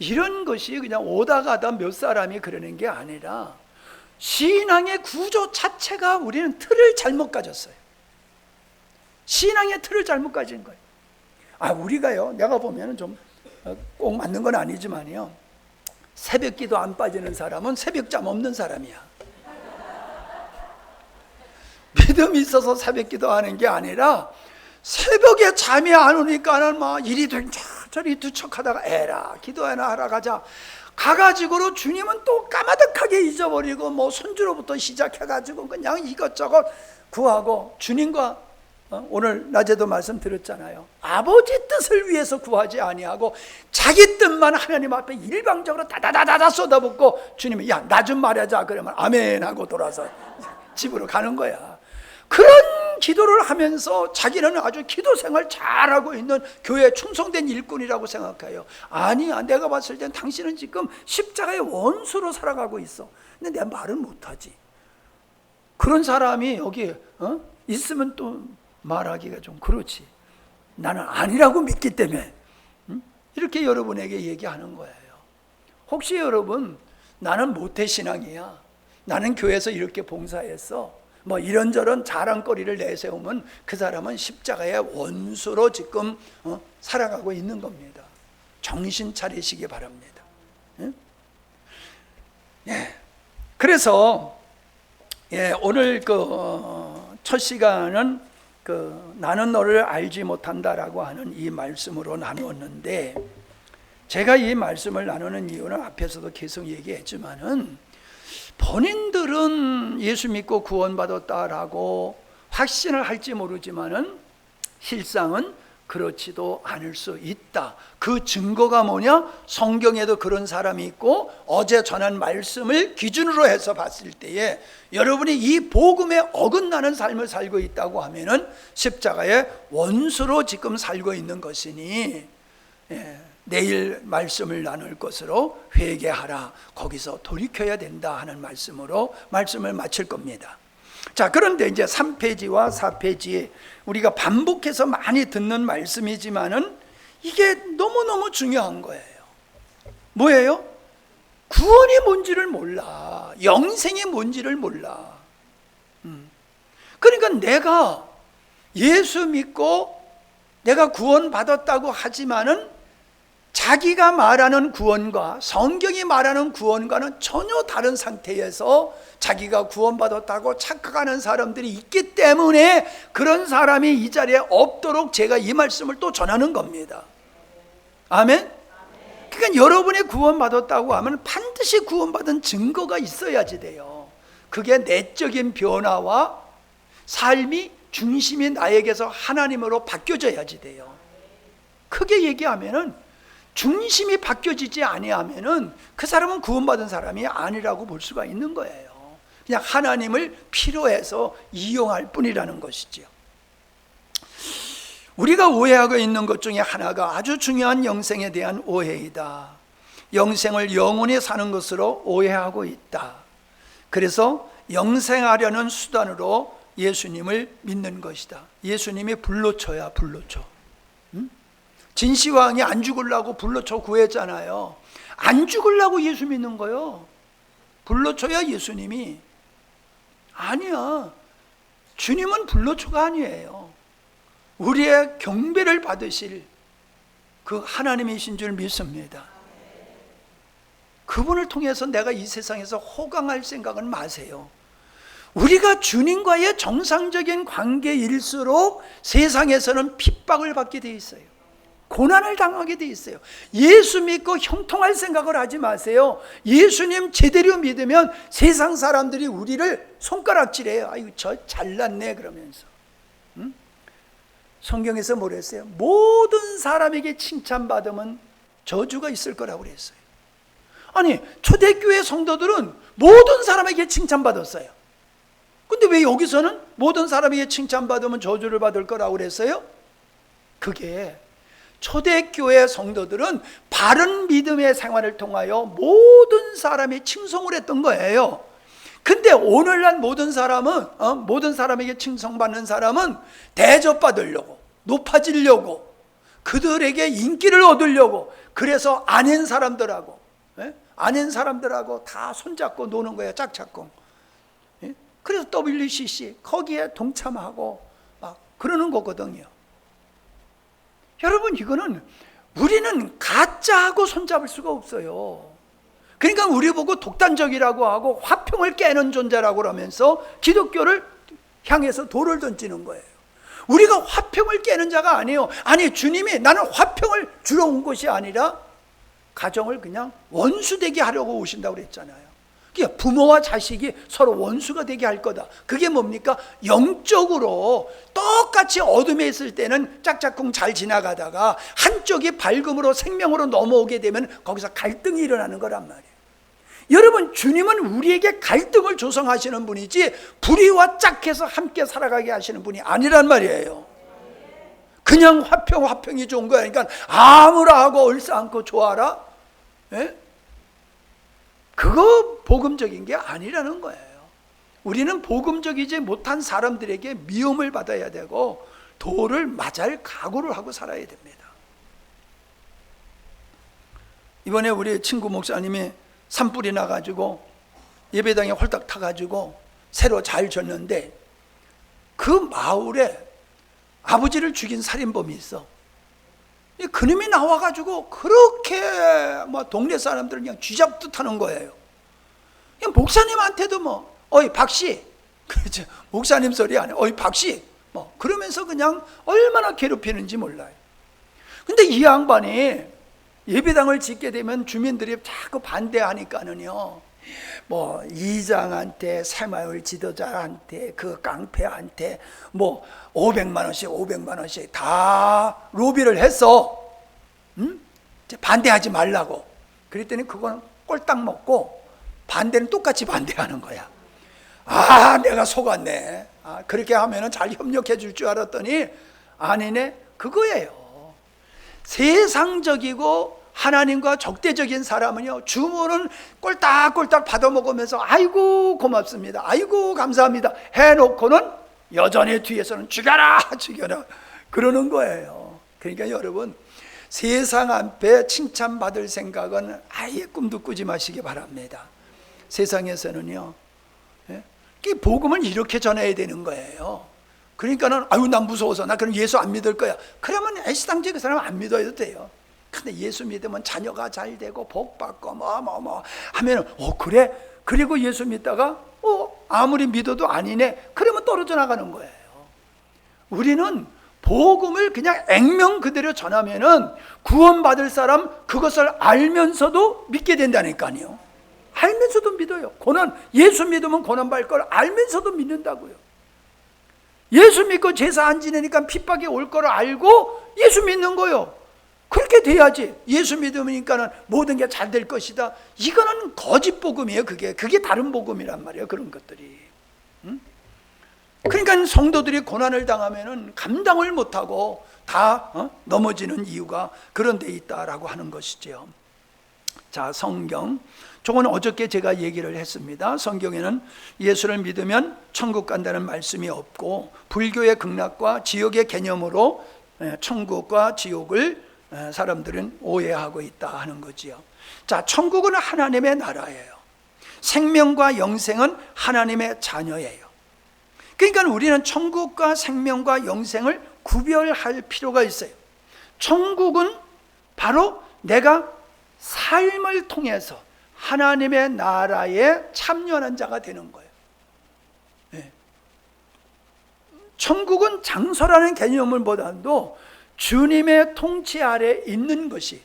이런 것이 그냥 오다 가다 몇 사람이 그러는 게 아니라 신앙의 구조 자체가 우리는 틀을 잘못 가졌어요. 신앙의 틀을 잘못 가진 거예요. 우리가요, 내가 보면 좀 꼭 맞는 건 아니지만요, 새벽 기도 안 빠지는 사람은 새벽잠 없는 사람이야. 믿음이 있어서 새벽 기도하는 게 아니라 새벽에 잠이 안 오니까는 막 이리 저리 두척하다가 에라 기도해나 하러 가자 가가지고로 주님은 또 까마득하게 잊어버리고 뭐 손주로부터 시작해가지고 그냥 이것저것 구하고 주님과 오늘 낮에도 말씀드렸잖아요. 아버지 뜻을 위해서 구하지 아니하고 자기 뜻만 하나님 앞에 일방적으로 다다다다다 쏟아붓고 주님이 야 나 좀 말하자 그러면 아멘 하고 돌아서 집으로 가는 거야. 그런 기도를 하면서 자기는 아주 기도 생활 잘하고 있는 교회에 충성된 일꾼이라고 생각해요. 아니야, 내가 봤을 땐 당신은 지금 십자가의 원수로 살아가고 있어. 근데 내가 말은 못하지. 그런 사람이 여기 있으면 또 말하기가 좀 그렇지. 나는 아니라고 믿기 때문에 이렇게 여러분에게 얘기하는 거예요. 혹시 여러분 나는 모태신앙이야, 나는 교회에서 이렇게 봉사했어, 뭐 이런저런 자랑거리를 내세우면 그 사람은 십자가의 원수로 지금 살아가고 있는 겁니다. 정신 차리시기 바랍니다. 예. 그래서 오늘 첫 시간은 나는 너를 알지 못한다라고 하는 이 말씀으로 나누었는데, 제가 이 말씀을 나누는 이유는 앞에서도 계속 얘기했지만은 본인들은 예수 믿고 구원받았다라고 확신을 할지 모르지만은 실상은 그렇지도 않을 수 있다. 그 증거가 뭐냐? 성경에도 그런 사람이 있고 어제 전한 말씀을 기준으로 해서 봤을 때에 여러분이 이 복음에 어긋나는 삶을 살고 있다고 하면은 십자가의 원수로 지금 살고 있는 것이니 내일 말씀을 나눌 것으로 회개하라, 거기서 돌이켜야 된다 하는 말씀으로 말씀을 마칠 겁니다. 자, 그런데 이제 3페이지와 4페이지에 우리가 반복해서 많이 듣는 말씀이지만은 이게 너무너무 중요한 거예요. 뭐예요? 구원이 뭔지를 몰라. 영생이 뭔지를 몰라. 그러니까 내가 예수 믿고 내가 구원받았다고 하지만은 자기가 말하는 구원과 성경이 말하는 구원과는 전혀 다른 상태에서 자기가 구원받았다고 착각하는 사람들이 있기 때문에 그런 사람이 이 자리에 없도록 제가 이 말씀을 또 전하는 겁니다. 아멘? 그러니까 여러분이 구원받았다고 하면 반드시 구원받은 증거가 있어야지 돼요. 그게 내적인 변화와 삶이 중심이 나에게서 하나님으로 바뀌어져야지 돼요. 크게 얘기하면은 중심이 바뀌어지지 아니하면은 그 사람은 구원받은 사람이 아니라고 볼 수가 있는 거예요. 그냥 하나님을 필요해서 이용할 뿐이라는 것이죠. 우리가 오해하고 있는 것 중에 하나가 아주 중요한 영생에 대한 오해이다. 영생을 영원히 사는 것으로 오해하고 있다. 그래서 영생하려는 수단으로 예수님을 믿는 것이다. 예수님이 불로초야, 불로초. 진시황이 안 죽으려고 불로초 구했잖아요. 안 죽으려고 예수 믿는 거요. 불로초야 예수님이. 아니야. 주님은 불로초가 아니에요. 우리의 경배를 받으실 그 하나님이신 줄 믿습니다. 그분을 통해서 내가 이 세상에서 호강할 생각은 마세요. 우리가 주님과의 정상적인 관계일수록 세상에서는 핍박을 받게 돼 있어요. 고난을 당하게 돼 있어요. 예수 믿고 형통할 생각을 하지 마세요. 예수님 제대로 믿으면 세상 사람들이 우리를 손가락질해요. 아이고 저 잘났네 그러면서. 성경에서 뭐라 했어요? 모든 사람에게 칭찬받으면 저주가 있을 거라고 그랬어요. 아니, 초대교회 성도들은 모든 사람에게 칭찬받았어요. 근데 왜 여기서는 모든 사람에게 칭찬받으면 저주를 받을 거라고 그랬어요? 그게 초대교회 성도들은 바른 믿음의 생활을 통하여 모든 사람이 칭송을 했던 거예요. 근데 오늘날 모든 사람에게 칭송받는 사람은 대접받으려고, 높아지려고, 그들에게 인기를 얻으려고, 그래서 아는 사람들하고 다 손잡고 노는 거예요. 짝짝꿍. 그래서 WCC 거기에 동참하고 막 그러는 거거든요. 여러분, 이거는 우리는 가짜하고 손잡을 수가 없어요. 그러니까 우리 보고 독단적이라고 하고 화평을 깨는 존재라고 그러면서 기독교를 향해서 돌을 던지는 거예요. 우리가 화평을 깨는 자가 아니에요. 아니, 주님이 나는 화평을 주러 온 것이 아니라 가정을 그냥 원수되게 하려고 오신다고 그랬잖아요. 그러니까 부모와 자식이 서로 원수가 되게 할 거다. 그게 뭡니까? 영적으로 똑같이 어둠에 있을 때는 짝짝꿍 잘 지나가다가 한쪽이 밝음으로 생명으로 넘어오게 되면 거기서 갈등이 일어나는 거란 말이에요. 여러분, 주님은 우리에게 갈등을 조성하시는 분이지 불의와 짝해서 함께 살아가게 하시는 분이 아니란 말이에요. 그냥 화평이 좋은 거야. 그러니까 아무라 하고 얼싸안고 좋아라, 그거 복음적인 게 아니라는 거예요. 우리는 복음적이지 못한 사람들에게 미움을 받아야 되고 돌을 맞을 각오를 하고 살아야 됩니다. 이번에 우리 친구 목사님이 산불이 나가지고 예배당에 홀딱 타가지고 새로 잘 졌는데 그 마을에 아버지를 죽인 살인범이 있어. 그놈이 나와가지고 그렇게 동네 사람들을 그냥 쥐잡듯 하는 거예요. 그냥 목사님한테도 어이 박씨, 그렇죠, 목사님 소리 안 해. 어이 박씨, 그러면서 그냥 얼마나 괴롭히는지 몰라요. 근데 이 양반이 예배당을 짓게 되면 주민들이 자꾸 반대하니까는요, 이장한테, 새마을 지도자한테, 그 깡패한테 500만 원씩 다 로비를 했어. 반대하지 말라고. 그랬더니 그거는 꼴딱 먹고 반대는 똑같이 반대하는 거야. 내가 속았네. 그렇게 하면은 잘 협력해 줄 줄 알았더니 아니네. 그거예요. 세상적이고 하나님과 적대적인 사람은요, 주문은 꼴딱꼴딱 받아먹으면서 아이고 고맙습니다, 아이고 감사합니다 해놓고는 여전히 뒤에서는 죽여라 그러는 거예요. 그러니까 여러분, 세상 앞에 칭찬받을 생각은 아예 꿈도 꾸지 마시기 바랍니다. 세상에서는요, 복음을 이렇게 전해야 되는 거예요. 그러니까는 난 무서워서 나 그럼 예수 안 믿을 거야. 그러면 애시당초에 그 사람 안 믿어도 돼요. 근데 예수 믿으면 자녀가 잘 되고 복 받고 하면은 그래? 그리고 예수 믿다가 아무리 믿어도 아니네. 그러면 떨어져 나가는 거예요. 우리는 복음을 그냥 액면 그대로 전하면은 구원받을 사람 그것을 알면서도 믿게 된다니까요. 알면서도 믿어요. 예수 믿으면 고난 받을 걸 알면서도 믿는다고요. 예수 믿고 제사 안 지내니까 핍박이 올 걸 알고 예수 믿는 거요. 그렇게 돼야지. 예수 믿으니까는 모든 게 잘 될 것이다. 이거는 거짓 복음이에요. 그게 다른 복음이란 말이에요. 그런 것들이. 그러니까 성도들이 고난을 당하면은 감당을 못하고 다 넘어지는 이유가 그런 데 있다라고 하는 것이죠. 자, 성경. 저건 어저께 제가 얘기를 했습니다. 성경에는 예수를 믿으면 천국 간다는 말씀이 없고 불교의 극락과 지옥의 개념으로 천국과 지옥을 사람들은 오해하고 있다 하는 거지요. 자, 천국은 하나님의 나라예요. 생명과 영생은 하나님의 자녀예요. 그러니까 우리는 천국과 생명과 영생을 구별할 필요가 있어요. 천국은 바로 내가 삶을 통해서 하나님의 나라에 참여하는 자가 되는 거예요. 천국은 장소라는 개념을보다도 주님의 통치 아래 있는 것이,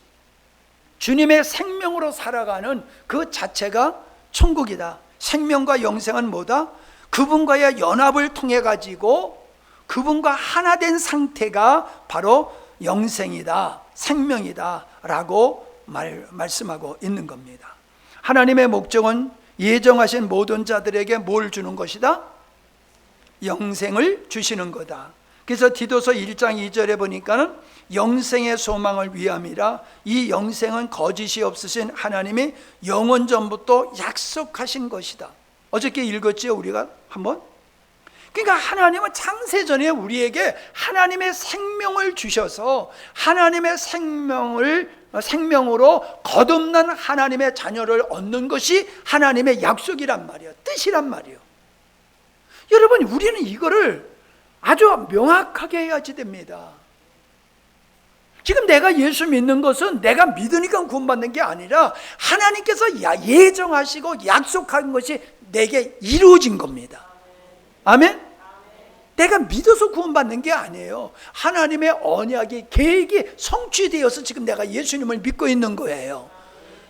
주님의 생명으로 살아가는 그 자체가 천국이다. 생명과 영생은 뭐다? 그분과의 연합을 통해 가지고 그분과 하나 된 상태가 바로 영생이다, 생명이다 라고 말씀하고 있는 겁니다. 하나님의 목적은 예정하신 모든 자들에게 뭘 주는 것이다? 영생을 주시는 거다. 그래서 디도서 1장 2절에 보니까는 영생의 소망을 위함이라, 이 영생은 거짓이 없으신 하나님이 영원 전부터 약속하신 것이다. 어저께 읽었죠, 우리가 한번? 그러니까 하나님은 창세전에 우리에게 하나님의 생명을 주셔서 하나님의 생명으로 거듭난 하나님의 자녀를 얻는 것이 하나님의 약속이란 말이에요. 뜻이란 말이에요. 여러분, 우리는 이거를 아주 명확하게 해야지 됩니다. 지금 내가 예수 믿는 것은 내가 믿으니까 구원받는 게 아니라 하나님께서 예정하시고 약속한 것이 내게 이루어진 겁니다. 아멘? 내가 믿어서 구원받는 게 아니에요. 하나님의 언약이, 계획이 성취되어서 지금 내가 예수님을 믿고 있는 거예요.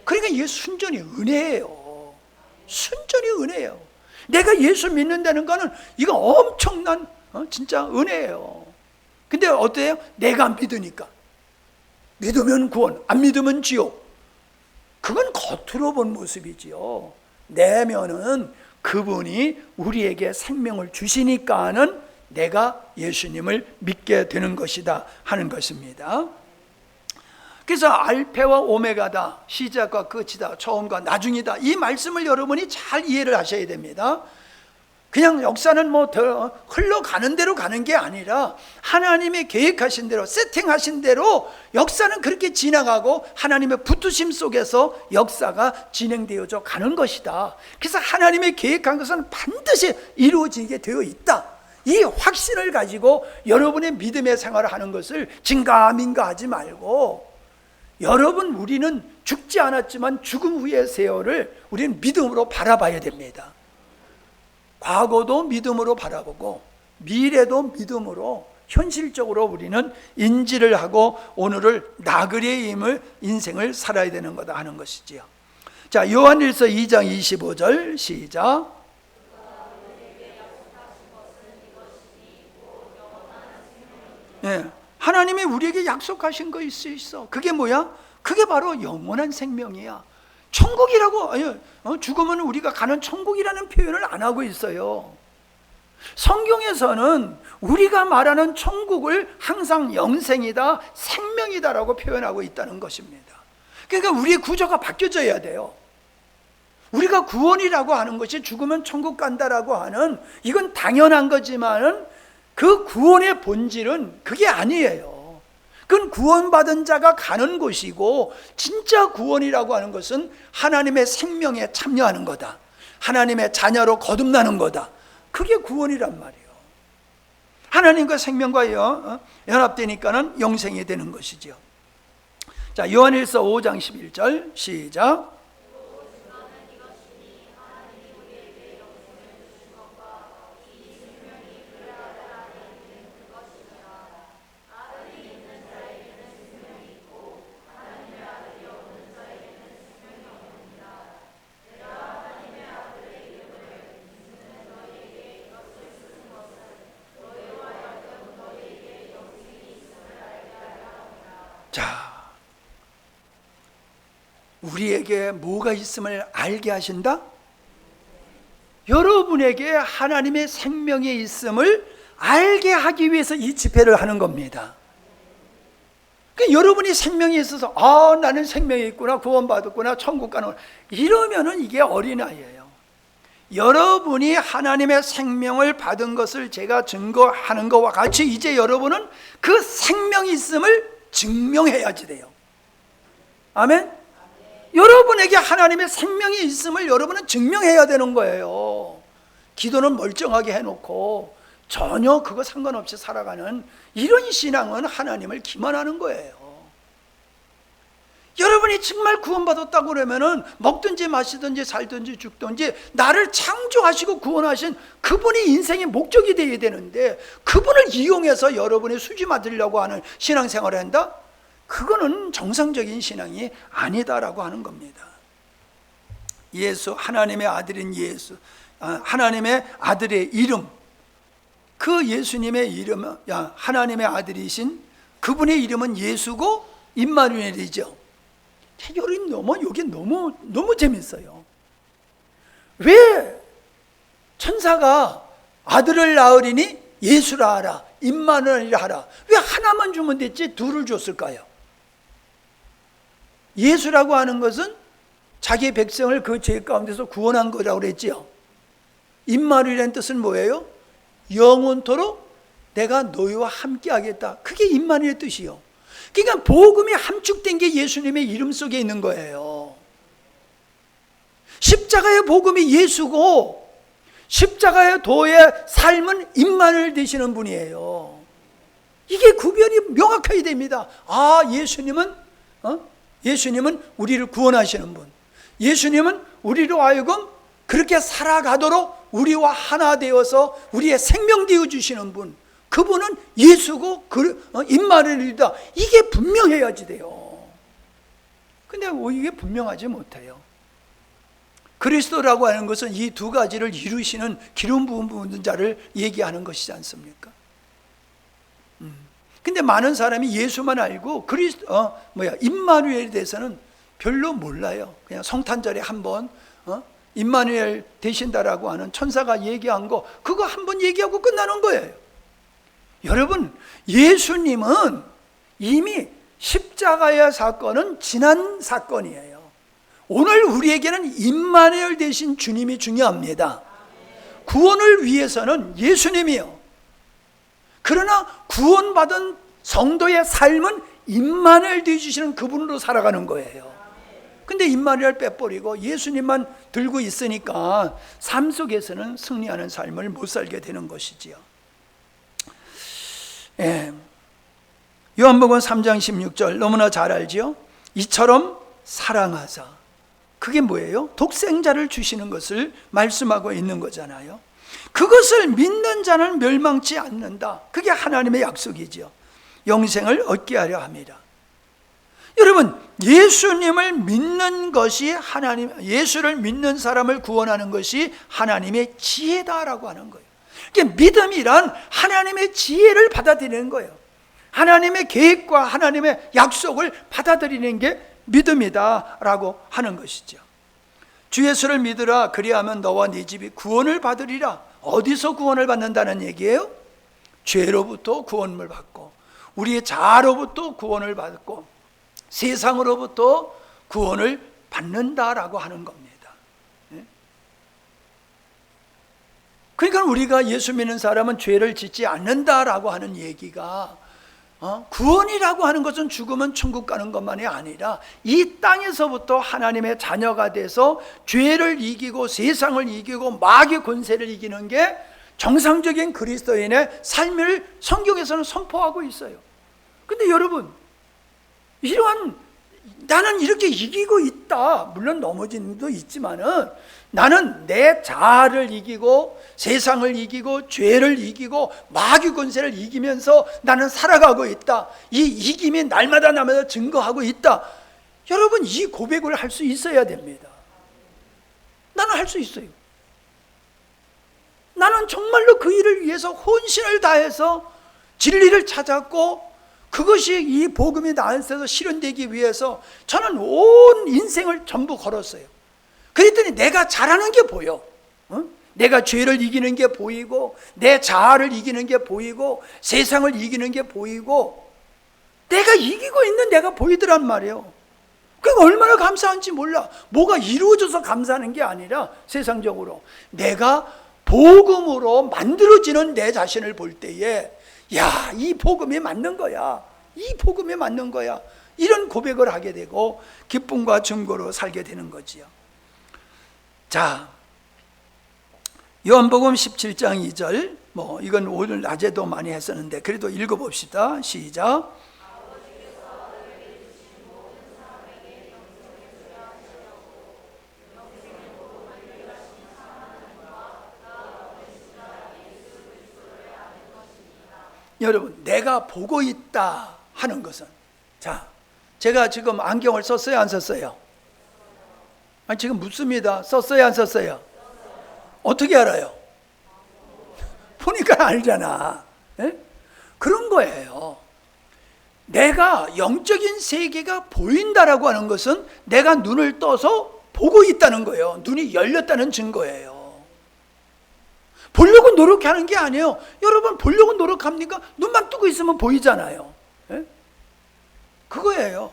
그러니까 이게 순전히 은혜예요. 순전히 은혜예요. 내가 예수 믿는다는 거는 이거 엄청난 진짜 은혜예요. 근데 어때요? 내가 믿으니까. 믿으면 구원, 안 믿으면 지옥. 그건 겉으로 본 모습이지요. 내면은 그분이 우리에게 생명을 주시니까는 내가 예수님을 믿게 되는 것이다 하는 것입니다. 그래서 알파와 오메가다, 시작과 끝이다, 처음과 나중이다, 이 말씀을 여러분이 잘 이해를 하셔야 됩니다. 그냥 역사는 뭐 더 흘러가는 대로 가는 게 아니라 하나님의 계획하신 대로, 세팅하신 대로 역사는 그렇게 지나가고 하나님의 붙으심 속에서 역사가 진행되어져 가는 것이다. 그래서 하나님의 계획한 것은 반드시 이루어지게 되어 있다. 이 확신을 가지고 여러분의 믿음의 생활을 하는 것을 진가민가하지 말고, 여러분, 우리는 죽지 않았지만 죽음 후의 세월을 우리는 믿음으로 바라봐야 됩니다. 과거도 믿음으로 바라보고 미래도 믿음으로 현실적으로 우리는 인지를 하고 오늘을 나그네의 인생을 살아야 되는 거다 하는 것이지요. 자, 요한일서 2장 25절 시작. 예, 하나님이 우리에게 약속하신 거 있어. 그게 뭐야? 그게 바로 영원한 생명이야. 천국이라고, 죽으면 우리가 가는 천국이라는 표현을 안 하고 있어요. 성경에서는 우리가 말하는 천국을 항상 영생이다, 생명이다라고 표현하고 있다는 것입니다. 그러니까 우리의 구조가 바뀌어져야 돼요. 우리가 구원이라고 하는 것이 죽으면 천국 간다라고 하는, 이건 당연한 거지만은 그 구원의 본질은 그게 아니에요. 그건 구원받은 자가 가는 곳이고, 진짜 구원이라고 하는 것은 하나님의 생명에 참여하는 거다. 하나님의 자녀로 거듭나는 거다. 그게 구원이란 말이에요. 하나님과 생명과 연합되니까는 영생이 되는 것이죠. 자, 요한일서 5장 11절 시작. 우리에게 뭐가 있음을 알게 하신다? 여러분에게 하나님의 생명이 있음을 알게 하기 위해서 이 집회를 하는 겁니다. 그러니까 여러분이 생명이 있어서 나는 생명이 있구나, 구원받았구나, 천국 가는, 이러면은 이게 어린아이예요. 여러분이 하나님의 생명을 받은 것을 제가 증거하는 것과 같이 이제 여러분은 그 생명이 있음을 증명해야지 돼요. 아멘? 여러분에게 하나님의 생명이 있음을 여러분은 증명해야 되는 거예요. 기도는 멀쩡하게 해놓고 전혀 그거 상관없이 살아가는 이런 신앙은 하나님을 기만하는 거예요. 여러분이 정말 구원받았다고 그러면은 먹든지 마시든지 살든지 죽든지 나를 창조하시고 구원하신 그분이 인생의 목적이 되어야 되는데, 그분을 이용해서 여러분이 수지 맞으려고 하는 신앙생활을 한다? 그거는 정상적인 신앙이 아니다라고 하는 겁니다. 예수, 하나님의 아들인 예수, 하나님의 아들의 이름, 그 예수님의 이름은 하나님의 아들이신 그분의 이름은 예수고 임마누엘이죠. 여기 너무 재밌어요. 왜 천사가 아들을 낳으리니 예수라 하라, 임마누엘이라 하라, 왜 하나만 주면 됐지 둘을 줬을까요? 예수라고 하는 것은 자기 백성을 그 죄 가운데서 구원한 거라고 그랬지요. 임마누엘이라는 뜻은 뭐예요? 영원토록 내가 너희와 함께 하겠다. 그게 임마누엘의 뜻이요. 그러니까 복음이 함축된 게 예수님의 이름 속에 있는 거예요. 십자가의 복음이 예수고 십자가의 도의 삶은 임마누엘 되시는 분이에요. 이게 구별이 명확하게 됩니다. 예수님은 우리를 구원하시는 분, 예수님은 우리로 하여금 그렇게 살아가도록 우리와 하나 되어서 우리의 생명 되어 주시는 분, 그분은 예수고 임마누엘이다. 이게 분명해야지 돼요. 근데 이게 분명하지 못해요. 그리스도라고 하는 것은 이 두 가지를 이루시는 기름 부은 자를 얘기하는 것이지 않습니까? 근데 많은 사람이 예수만 알고 임마누엘에 대해서는 별로 몰라요. 그냥 성탄절에 한번 임마누엘 되신다라고 하는 천사가 얘기한 거, 그거 한번 얘기하고 끝나는 거예요. 여러분, 예수님은 이미 십자가의 사건은 지난 사건이에요. 오늘 우리에게는 임마누엘 되신 주님이 중요합니다. 구원을 위해서는 예수님이요. 그러나 구원받은 성도의 삶은 임마누엘 되주시는 그분으로 살아가는 거예요. 근데 임마누엘 빼버리고 예수님만 들고 있으니까 삶 속에서는 승리하는 삶을 못 살게 되는 것이지요. 요한복음 3장 16절 너무나 잘 알지요. 이처럼 사랑하사, 그게 뭐예요? 독생자를 주시는 것을 말씀하고 있는 거잖아요. 그것을 믿는 자는 멸망치 않는다. 그게 하나님의 약속이죠. 영생을 얻게 하려 합니다. 여러분, 예수님을 믿는 것이 예수를 믿는 사람을 구원하는 것이 하나님의 지혜다라고 하는 거예요. 그러니까 믿음이란 하나님의 지혜를 받아들이는 거예요. 하나님의 계획과 하나님의 약속을 받아들이는 게 믿음이다라고 하는 것이죠. 주 예수를 믿으라, 그리하면 너와 네 집이 구원을 받으리라. 어디서 구원을 받는다는 얘기예요? 죄로부터 구원을 받고, 우리의 자아로부터 구원을 받고, 세상으로부터 구원을 받는다라고 하는 겁니다. 그러니까 우리가 예수 믿는 사람은 죄를 짓지 않는다라고 하는 얘기가, 구원이라고 하는 것은 죽으면 천국 가는 것만이 아니라 이 땅에서부터 하나님의 자녀가 돼서 죄를 이기고 세상을 이기고 마귀 권세를 이기는 게 정상적인 그리스도인의 삶을 성경에서는 선포하고 있어요. 근데 여러분, 나는 이렇게 이기고 있다, 물론 넘어진 것도 있지만은 나는 내 자아를 이기고 세상을 이기고 죄를 이기고 마귀 권세를 이기면서 나는 살아가고 있다, 이 이김이 날마다 증거하고 있다. 여러분, 이 고백을 할 수 있어야 됩니다. 나는 할 수 있어요. 나는 정말로 그 일을 위해서 혼신을 다해서 진리를 찾았고, 그것이 이 복음이 나한테서 실현되기 위해서 저는 온 인생을 전부 걸었어요. 그랬더니 내가 잘하는 게 보여. 내가 죄를 이기는 게 보이고, 내 자아를 이기는 게 보이고, 세상을 이기는 게 보이고, 내가 이기고 있는 내가 보이더란 말이에요. 그게 얼마나 감사한지 몰라. 뭐가 이루어져서 감사하는 게 아니라 세상적으로 내가 복음으로 만들어지는 내 자신을 볼 때에, 야, 이 복음이 맞는 거야, 이 복음이 맞는 거야, 이런 고백을 하게 되고 기쁨과 증거로 살게 되는 거지요. 자, 요한복음 17장 2절, 이건 오늘 낮에도 많이 했었는데 그래도 읽어봅시다. 시작. 여러분, 내가 보고 있다 하는 것은, 자, 제가 지금 안경을 썼어요, 안 썼어요? 아니, 지금 묻습니다. 썼어요, 안 썼어요? 어떻게 알아요? 보니까 말 아니잖아. 예? 그런 거예요. 내가 영적인 세계가 보인다라고 하는 것은 내가 눈을 떠서 보고 있다는 거예요. 눈이 열렸다는 증거예요. 보려고 노력하는 게 아니에요. 여러분, 보려고 노력합니까? 눈만 뜨고 있으면 보이잖아요. 예? 그거예요.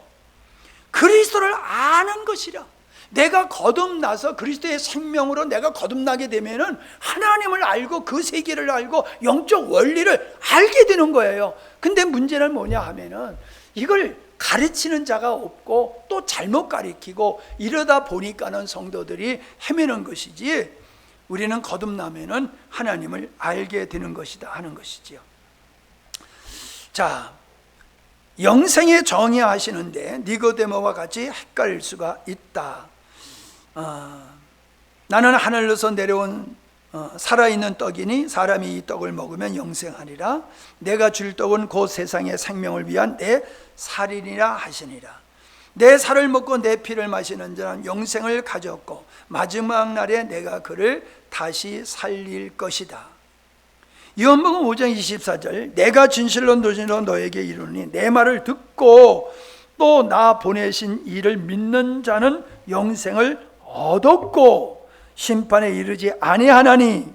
그리스도를 아는 것이라. 내가 거듭나서 그리스도의 생명으로 내가 거듭나게 되면은 하나님을 알고 그 세계를 알고 영적 원리를 알게 되는 거예요. 근데 문제는 뭐냐 하면은 이걸 가르치는 자가 없고 또 잘못 가르치고 이러다 보니까는 성도들이 헤매는 것이지, 우리는 거듭나면은 하나님을 알게 되는 것이다 하는 것이지요. 자, 영생의 정의하시는데 니고데모와 같이 헷갈릴 수가 있다. 나는 하늘로서 내려온 살아있는 떡이니 사람이 이 떡을 먹으면 영생하리라. 내가 줄 떡은 곧 세상의 생명을 위한 내 살이니라 하시니라. 내 살을 먹고 내 피를 마시는 자는 영생을 가졌고 마지막 날에 내가 그를 다시 살릴 것이다. 요한복음 5장 24절, 내가 진실로 너에게 이르노니 내 말을 듣고 또 나 보내신 이를 믿는 자는 영생을 얻었고 심판에 이르지 아니하나니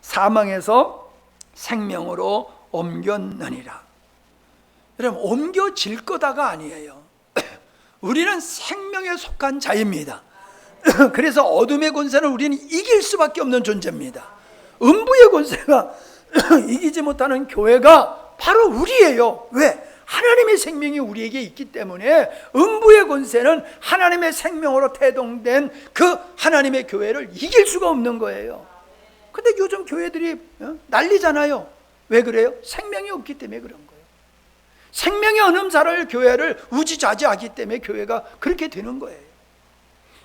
사망에서 생명으로 옮겼느니라. 여러분, 옮겨질 거다가 아니에요. 우리는 생명에 속한 자입니다. 그래서 어둠의 권세는 우리는 이길 수밖에 없는 존재입니다. 음부의 권세가 이기지 못하는 교회가 바로 우리예요. 왜? 하나님의 생명이 우리에게 있기 때문에 음부의 권세는 하나님의 생명으로 태동된 그 하나님의 교회를 이길 수가 없는 거예요. 근데 요즘 교회들이 난리잖아요. 왜 그래요? 생명이 없기 때문에 그런 거예요. 생명이 없는 자를 교회를 우지좌지하기 때문에 교회가 그렇게 되는 거예요.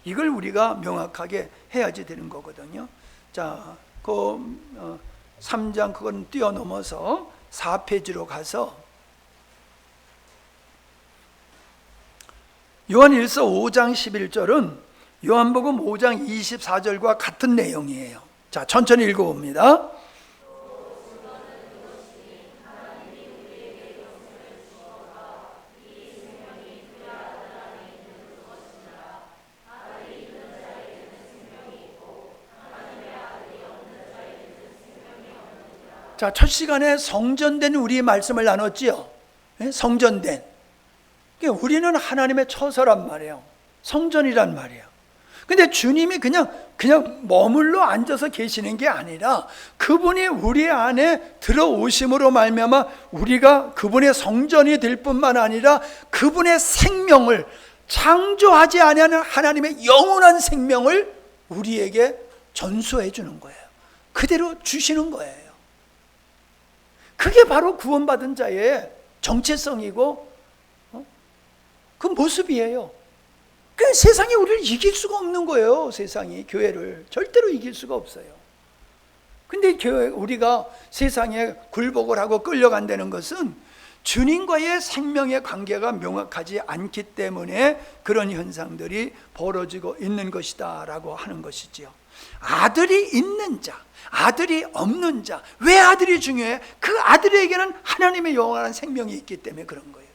이걸 우리가 명확하게 해야지 되는 거거든요. 자, 그 3장 그건 뛰어넘어서 4페이지로 가서 요한일서 5장 11절은 요한복음 5장 24절과 같은 내용이에요. 자, 천천히 읽어봅니다. 자, 첫 시간에 성전된 우리 말씀을 나눴지요. 성전된. 그러니까 우리는 하나님의 처소란 말이에요. 성전이란 말이에요. 근데 주님이 그냥 머물러 앉아서 계시는 게 아니라 그분이 우리 안에 들어오심으로 말미암아 우리가 그분의 성전이 될 뿐만 아니라 그분의 생명을, 창조하지 아니하는 하나님의 영원한 생명을 우리에게 전수해 주는 거예요. 그대로 주시는 거예요. 그게 바로 구원받은 자의 정체성이고 그 모습이에요. 그 세상이 우리를 이길 수가 없는 거예요. 세상이 교회를 절대로 이길 수가 없어요. 근데 우리가 세상에 굴복을 하고 끌려간다는 것은 주님과의 생명의 관계가 명확하지 않기 때문에 그런 현상들이 벌어지고 있는 것이다 라고 하는 것이지요. 아들이 있는 자, 아들이 없는 자. 왜 아들이 중요해? 그 아들에게는 하나님의 영원한 생명이 있기 때문에 그런 거예요.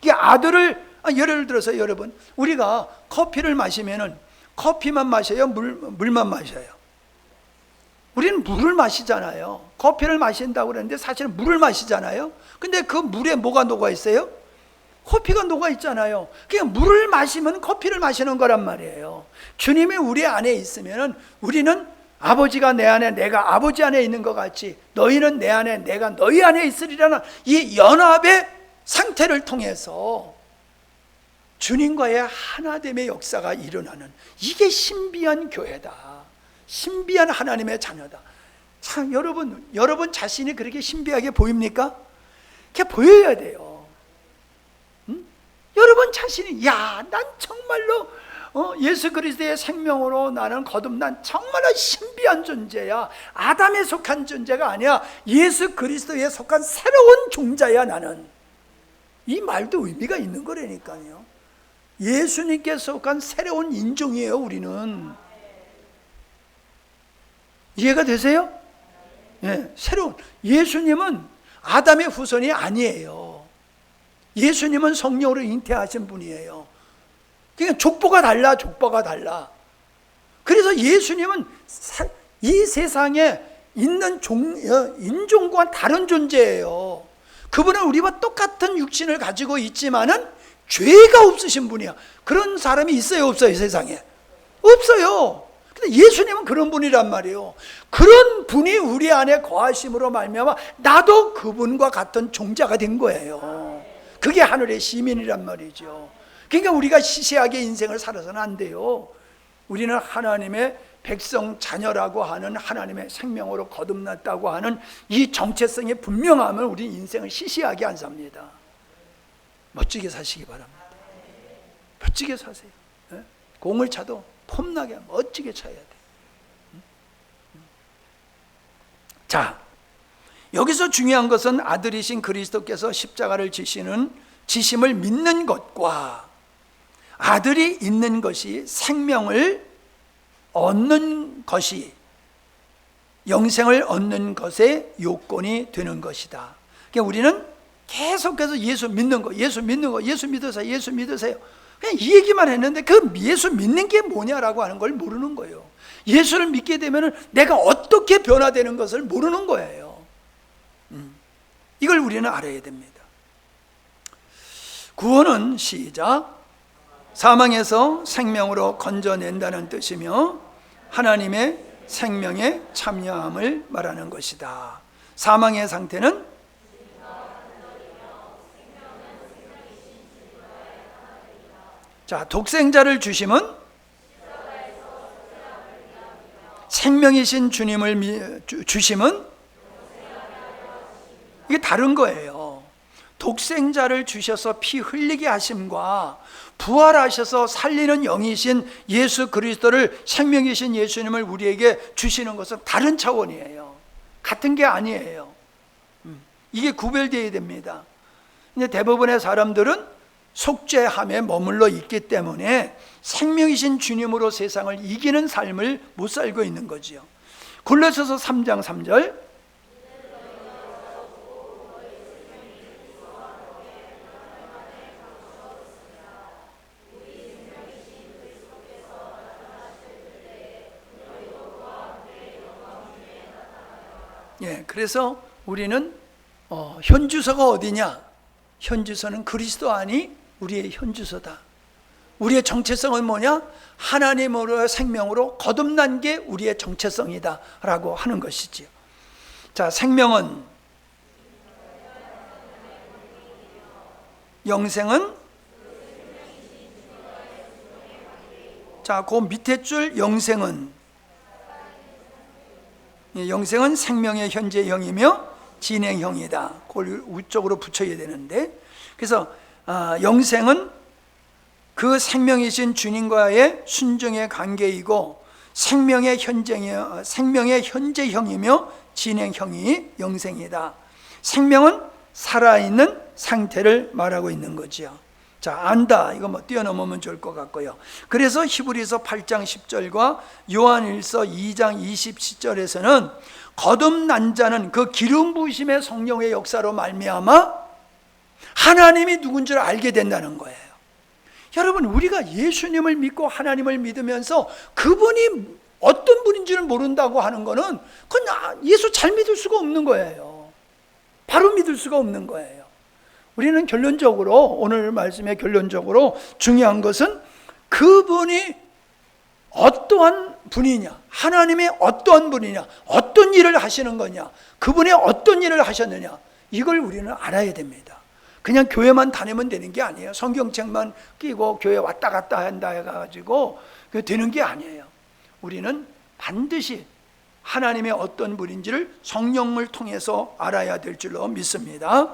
이 아들을, 예를 들어서 여러분, 우리가 커피를 마시면은 커피만 마셔요? 물만 마셔요? 우리는 물을 마시잖아요. 커피를 마신다고 그러는데 사실은 물을 마시잖아요. 근데 그 물에 뭐가 녹아 있어요? 커피가 녹아 있잖아요. 그냥 물을 마시면 커피를 마시는 거란 말이에요. 주님이 우리 안에 있으면은 우리는 아버지가 내 안에 내가 아버지 안에 있는 것 같이 너희는 내 안에 내가 너희 안에 있으리라는 이 연합의 상태를 통해서 주님과의 하나됨의 역사가 일어나는, 이게 신비한 교회다. 신비한 하나님의 자녀다. 참, 여러분 자신이 그렇게 신비하게 보입니까? 그렇게 보여야 돼요. 응? 여러분 자신이, 야, 난 정말로 예수 그리스도의 생명으로 나는 거듭난 정말로 신비한 존재야. 아담에 속한 존재가 아니야. 예수 그리스도에 속한 새로운 종자야 나는. 이 말도 의미가 있는 거라니까요. 예수님께 속한 새로운 인종이에요. 우리는. 이해가 되세요? 새로운. 예수님은 아담의 후손이 아니에요. 예수님은 성령으로 잉태하신 분이에요. 그러니까 족보가 달라. 그래서 예수님은 이 세상에 있는 인종과 다른 존재예요. 그분은 우리와 똑같은 육신을 가지고 있지만은 죄가 없으신 분이야. 그런 사람이 있어요, 없어요, 세상에? 없어요. 근데 예수님은 그런 분이란 말이에요. 그런 분이 우리 안에 거하심으로 말미암아 나도 그분과 같은 종자가 된 거예요. 그게 하늘의 시민이란 말이죠. 그러니까 우리가 시시하게 인생을 살아서는 안 돼요. 우리는 하나님의 백성 자녀라고 하는, 하나님의 생명으로 거듭났다고 하는 이 정체성이 분명하면 우리 인생을 시시하게 안 삽니다. 멋지게 사시기 바랍니다. 멋지게 사세요. 공을 차도 폼나게 멋지게 차야 돼. 자, 여기서 중요한 것은 아들이신 그리스도께서 십자가를 지심을 믿는 것과 아들이 있는 것이 생명을 얻는 것이, 영생을 얻는 것의 요건이 되는 것이다. 그러니까 우리는 계속해서 예수 믿는 거, 예수 믿으세요. 그냥 이 얘기만 했는데 그 예수 믿는 게 뭐냐라고 하는 걸 모르는 거예요. 예수를 믿게 되면 내가 어떻게 변화되는 것을 모르는 거예요. 이걸 우리는 알아야 됩니다. 구원은 시작, 사망에서 생명으로 건져낸다는 뜻이며 하나님의 생명에 참여함을 말하는 것이다. 사망의 상태는 자, 독생자를 주심은 생명이신 주님을 주심은 이게 다른 거예요. 독생자를 주셔서 피 흘리게 하심과 부활하셔서 살리는 영이신 예수 그리스도를, 생명이신 예수님을 우리에게 주시는 것은 다른 차원이에요. 같은 게 아니에요. 이게 구별되어야 됩니다. 근데 대부분의 사람들은 속죄함에 머물러 있기 때문에 생명이신 주님으로 세상을 이기는 삶을 못 살고 있는 거지요. 골로새서 3장 3절, 그래서 우리는 현주소가 어디냐? 현주소는 그리스도 안이 우리의 현주소다. 우리의 정체성은 뭐냐? 하나님으로의 생명으로 거듭난 게 우리의 정체성이다 라고 하는 것이지요. 자, 생명은, 영생은, 자, 그 밑에 줄 영생은 생명의 현재형이며 진행형이다. 그걸 우쪽으로 붙여야 되는데, 그래서 영생은 그 생명이신 주님과의 순종의 관계이고 생명의 현재형이며 진행형이 영생이다. 생명은 살아있는 상태를 말하고 있는 거지요. 자, 안다. 이거 뛰어넘으면 좋을 것 같고요. 그래서 히브리서 8장 10절과 요한일서 2장 27절에서는 거듭난 자는 그 기름 부으심의 성령의 역사로 말미암아 하나님이 누군 줄 알게 된다는 거예요. 여러분, 우리가 예수님을 믿고 하나님을 믿으면서 그분이 어떤 분인지를 모른다고 하는 거는 그건 예수 잘 믿을 수가 없는 거예요. 바로 믿을 수가 없는 거예요. 우리는 결론적으로, 오늘 말씀의 결론적으로 중요한 것은 그분이 어떠한 분이냐, 하나님이 어떠한 분이냐, 어떤 일을 하시는 거냐, 그분이 어떤 일을 하셨느냐, 이걸 우리는 알아야 됩니다. 그냥 교회만 다니면 되는 게 아니에요. 성경책만 끼고 교회 왔다 갔다 한다 해가지고 되는 게 아니에요. 우리는 반드시 하나님의 어떤 분인지를 성령을 통해서 알아야 될 줄로 믿습니다.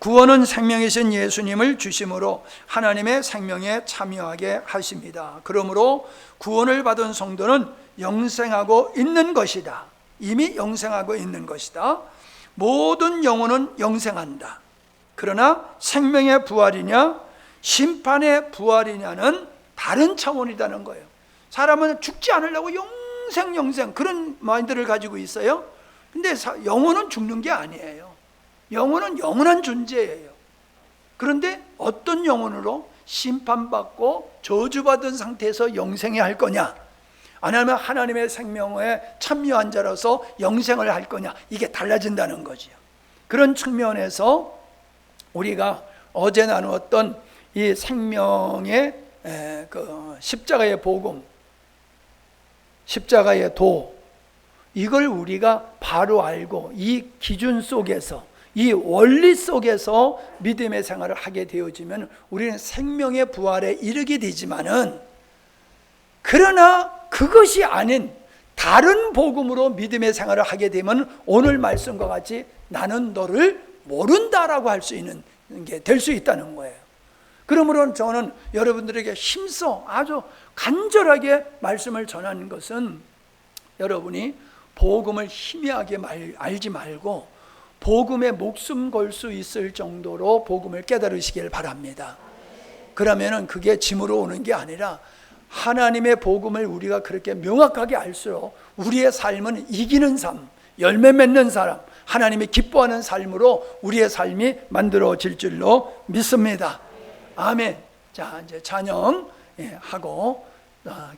구원은 생명이신 예수님을 주심으로 하나님의 생명에 참여하게 하십니다. 그러므로 구원을 받은 성도는 영생하고 있는 것이다. 이미 영생하고 있는 것이다. 모든 영혼은 영생한다. 그러나 생명의 부활이냐 심판의 부활이냐는 다른 차원이라는 거예요. 사람은 죽지 않으려고 영생 그런 마인드를 가지고 있어요. 근데 영혼은 죽는 게 아니에요. 영혼은 영원한 존재예요. 그런데 어떤 영혼으로 심판받고 저주받은 상태에서 영생에 할 거냐, 아니면 하나님의 생명에 참여한 자로서 영생을 할 거냐, 이게 달라진다는 거지요. 그런 측면에서 우리가 어제 나누었던 이 생명의 그 십자가의 복음, 십자가의 도, 이걸 우리가 바로 알고 이 기준 속에서, 이 원리 속에서 믿음의 생활을 하게 되어지면 우리는 생명의 부활에 이르게 되지만은, 그러나 그것이 아닌 다른 복음으로 믿음의 생활을 하게 되면 오늘 말씀과 같이 나는 너를 모른다라고 할 수 있는 게 될 수 있다는 거예요. 그러므로 저는 여러분들에게 힘써 아주 간절하게 말씀을 전하는 것은, 여러분이 복음을 희미하게 알지 말고 복음에 목숨 걸 수 있을 정도로 복음을 깨달으시길 바랍니다. 그러면은 그게 짐으로 오는 게 아니라 하나님의 복음을 우리가 그렇게 명확하게 알수록 우리의 삶은 이기는 삶, 열매 맺는 사람, 하나님이 기뻐하는 삶으로 우리의 삶이 만들어질 줄로 믿습니다. 아멘. 자, 이제 찬양하고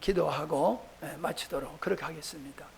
기도하고 마치도록 그렇게 하겠습니다.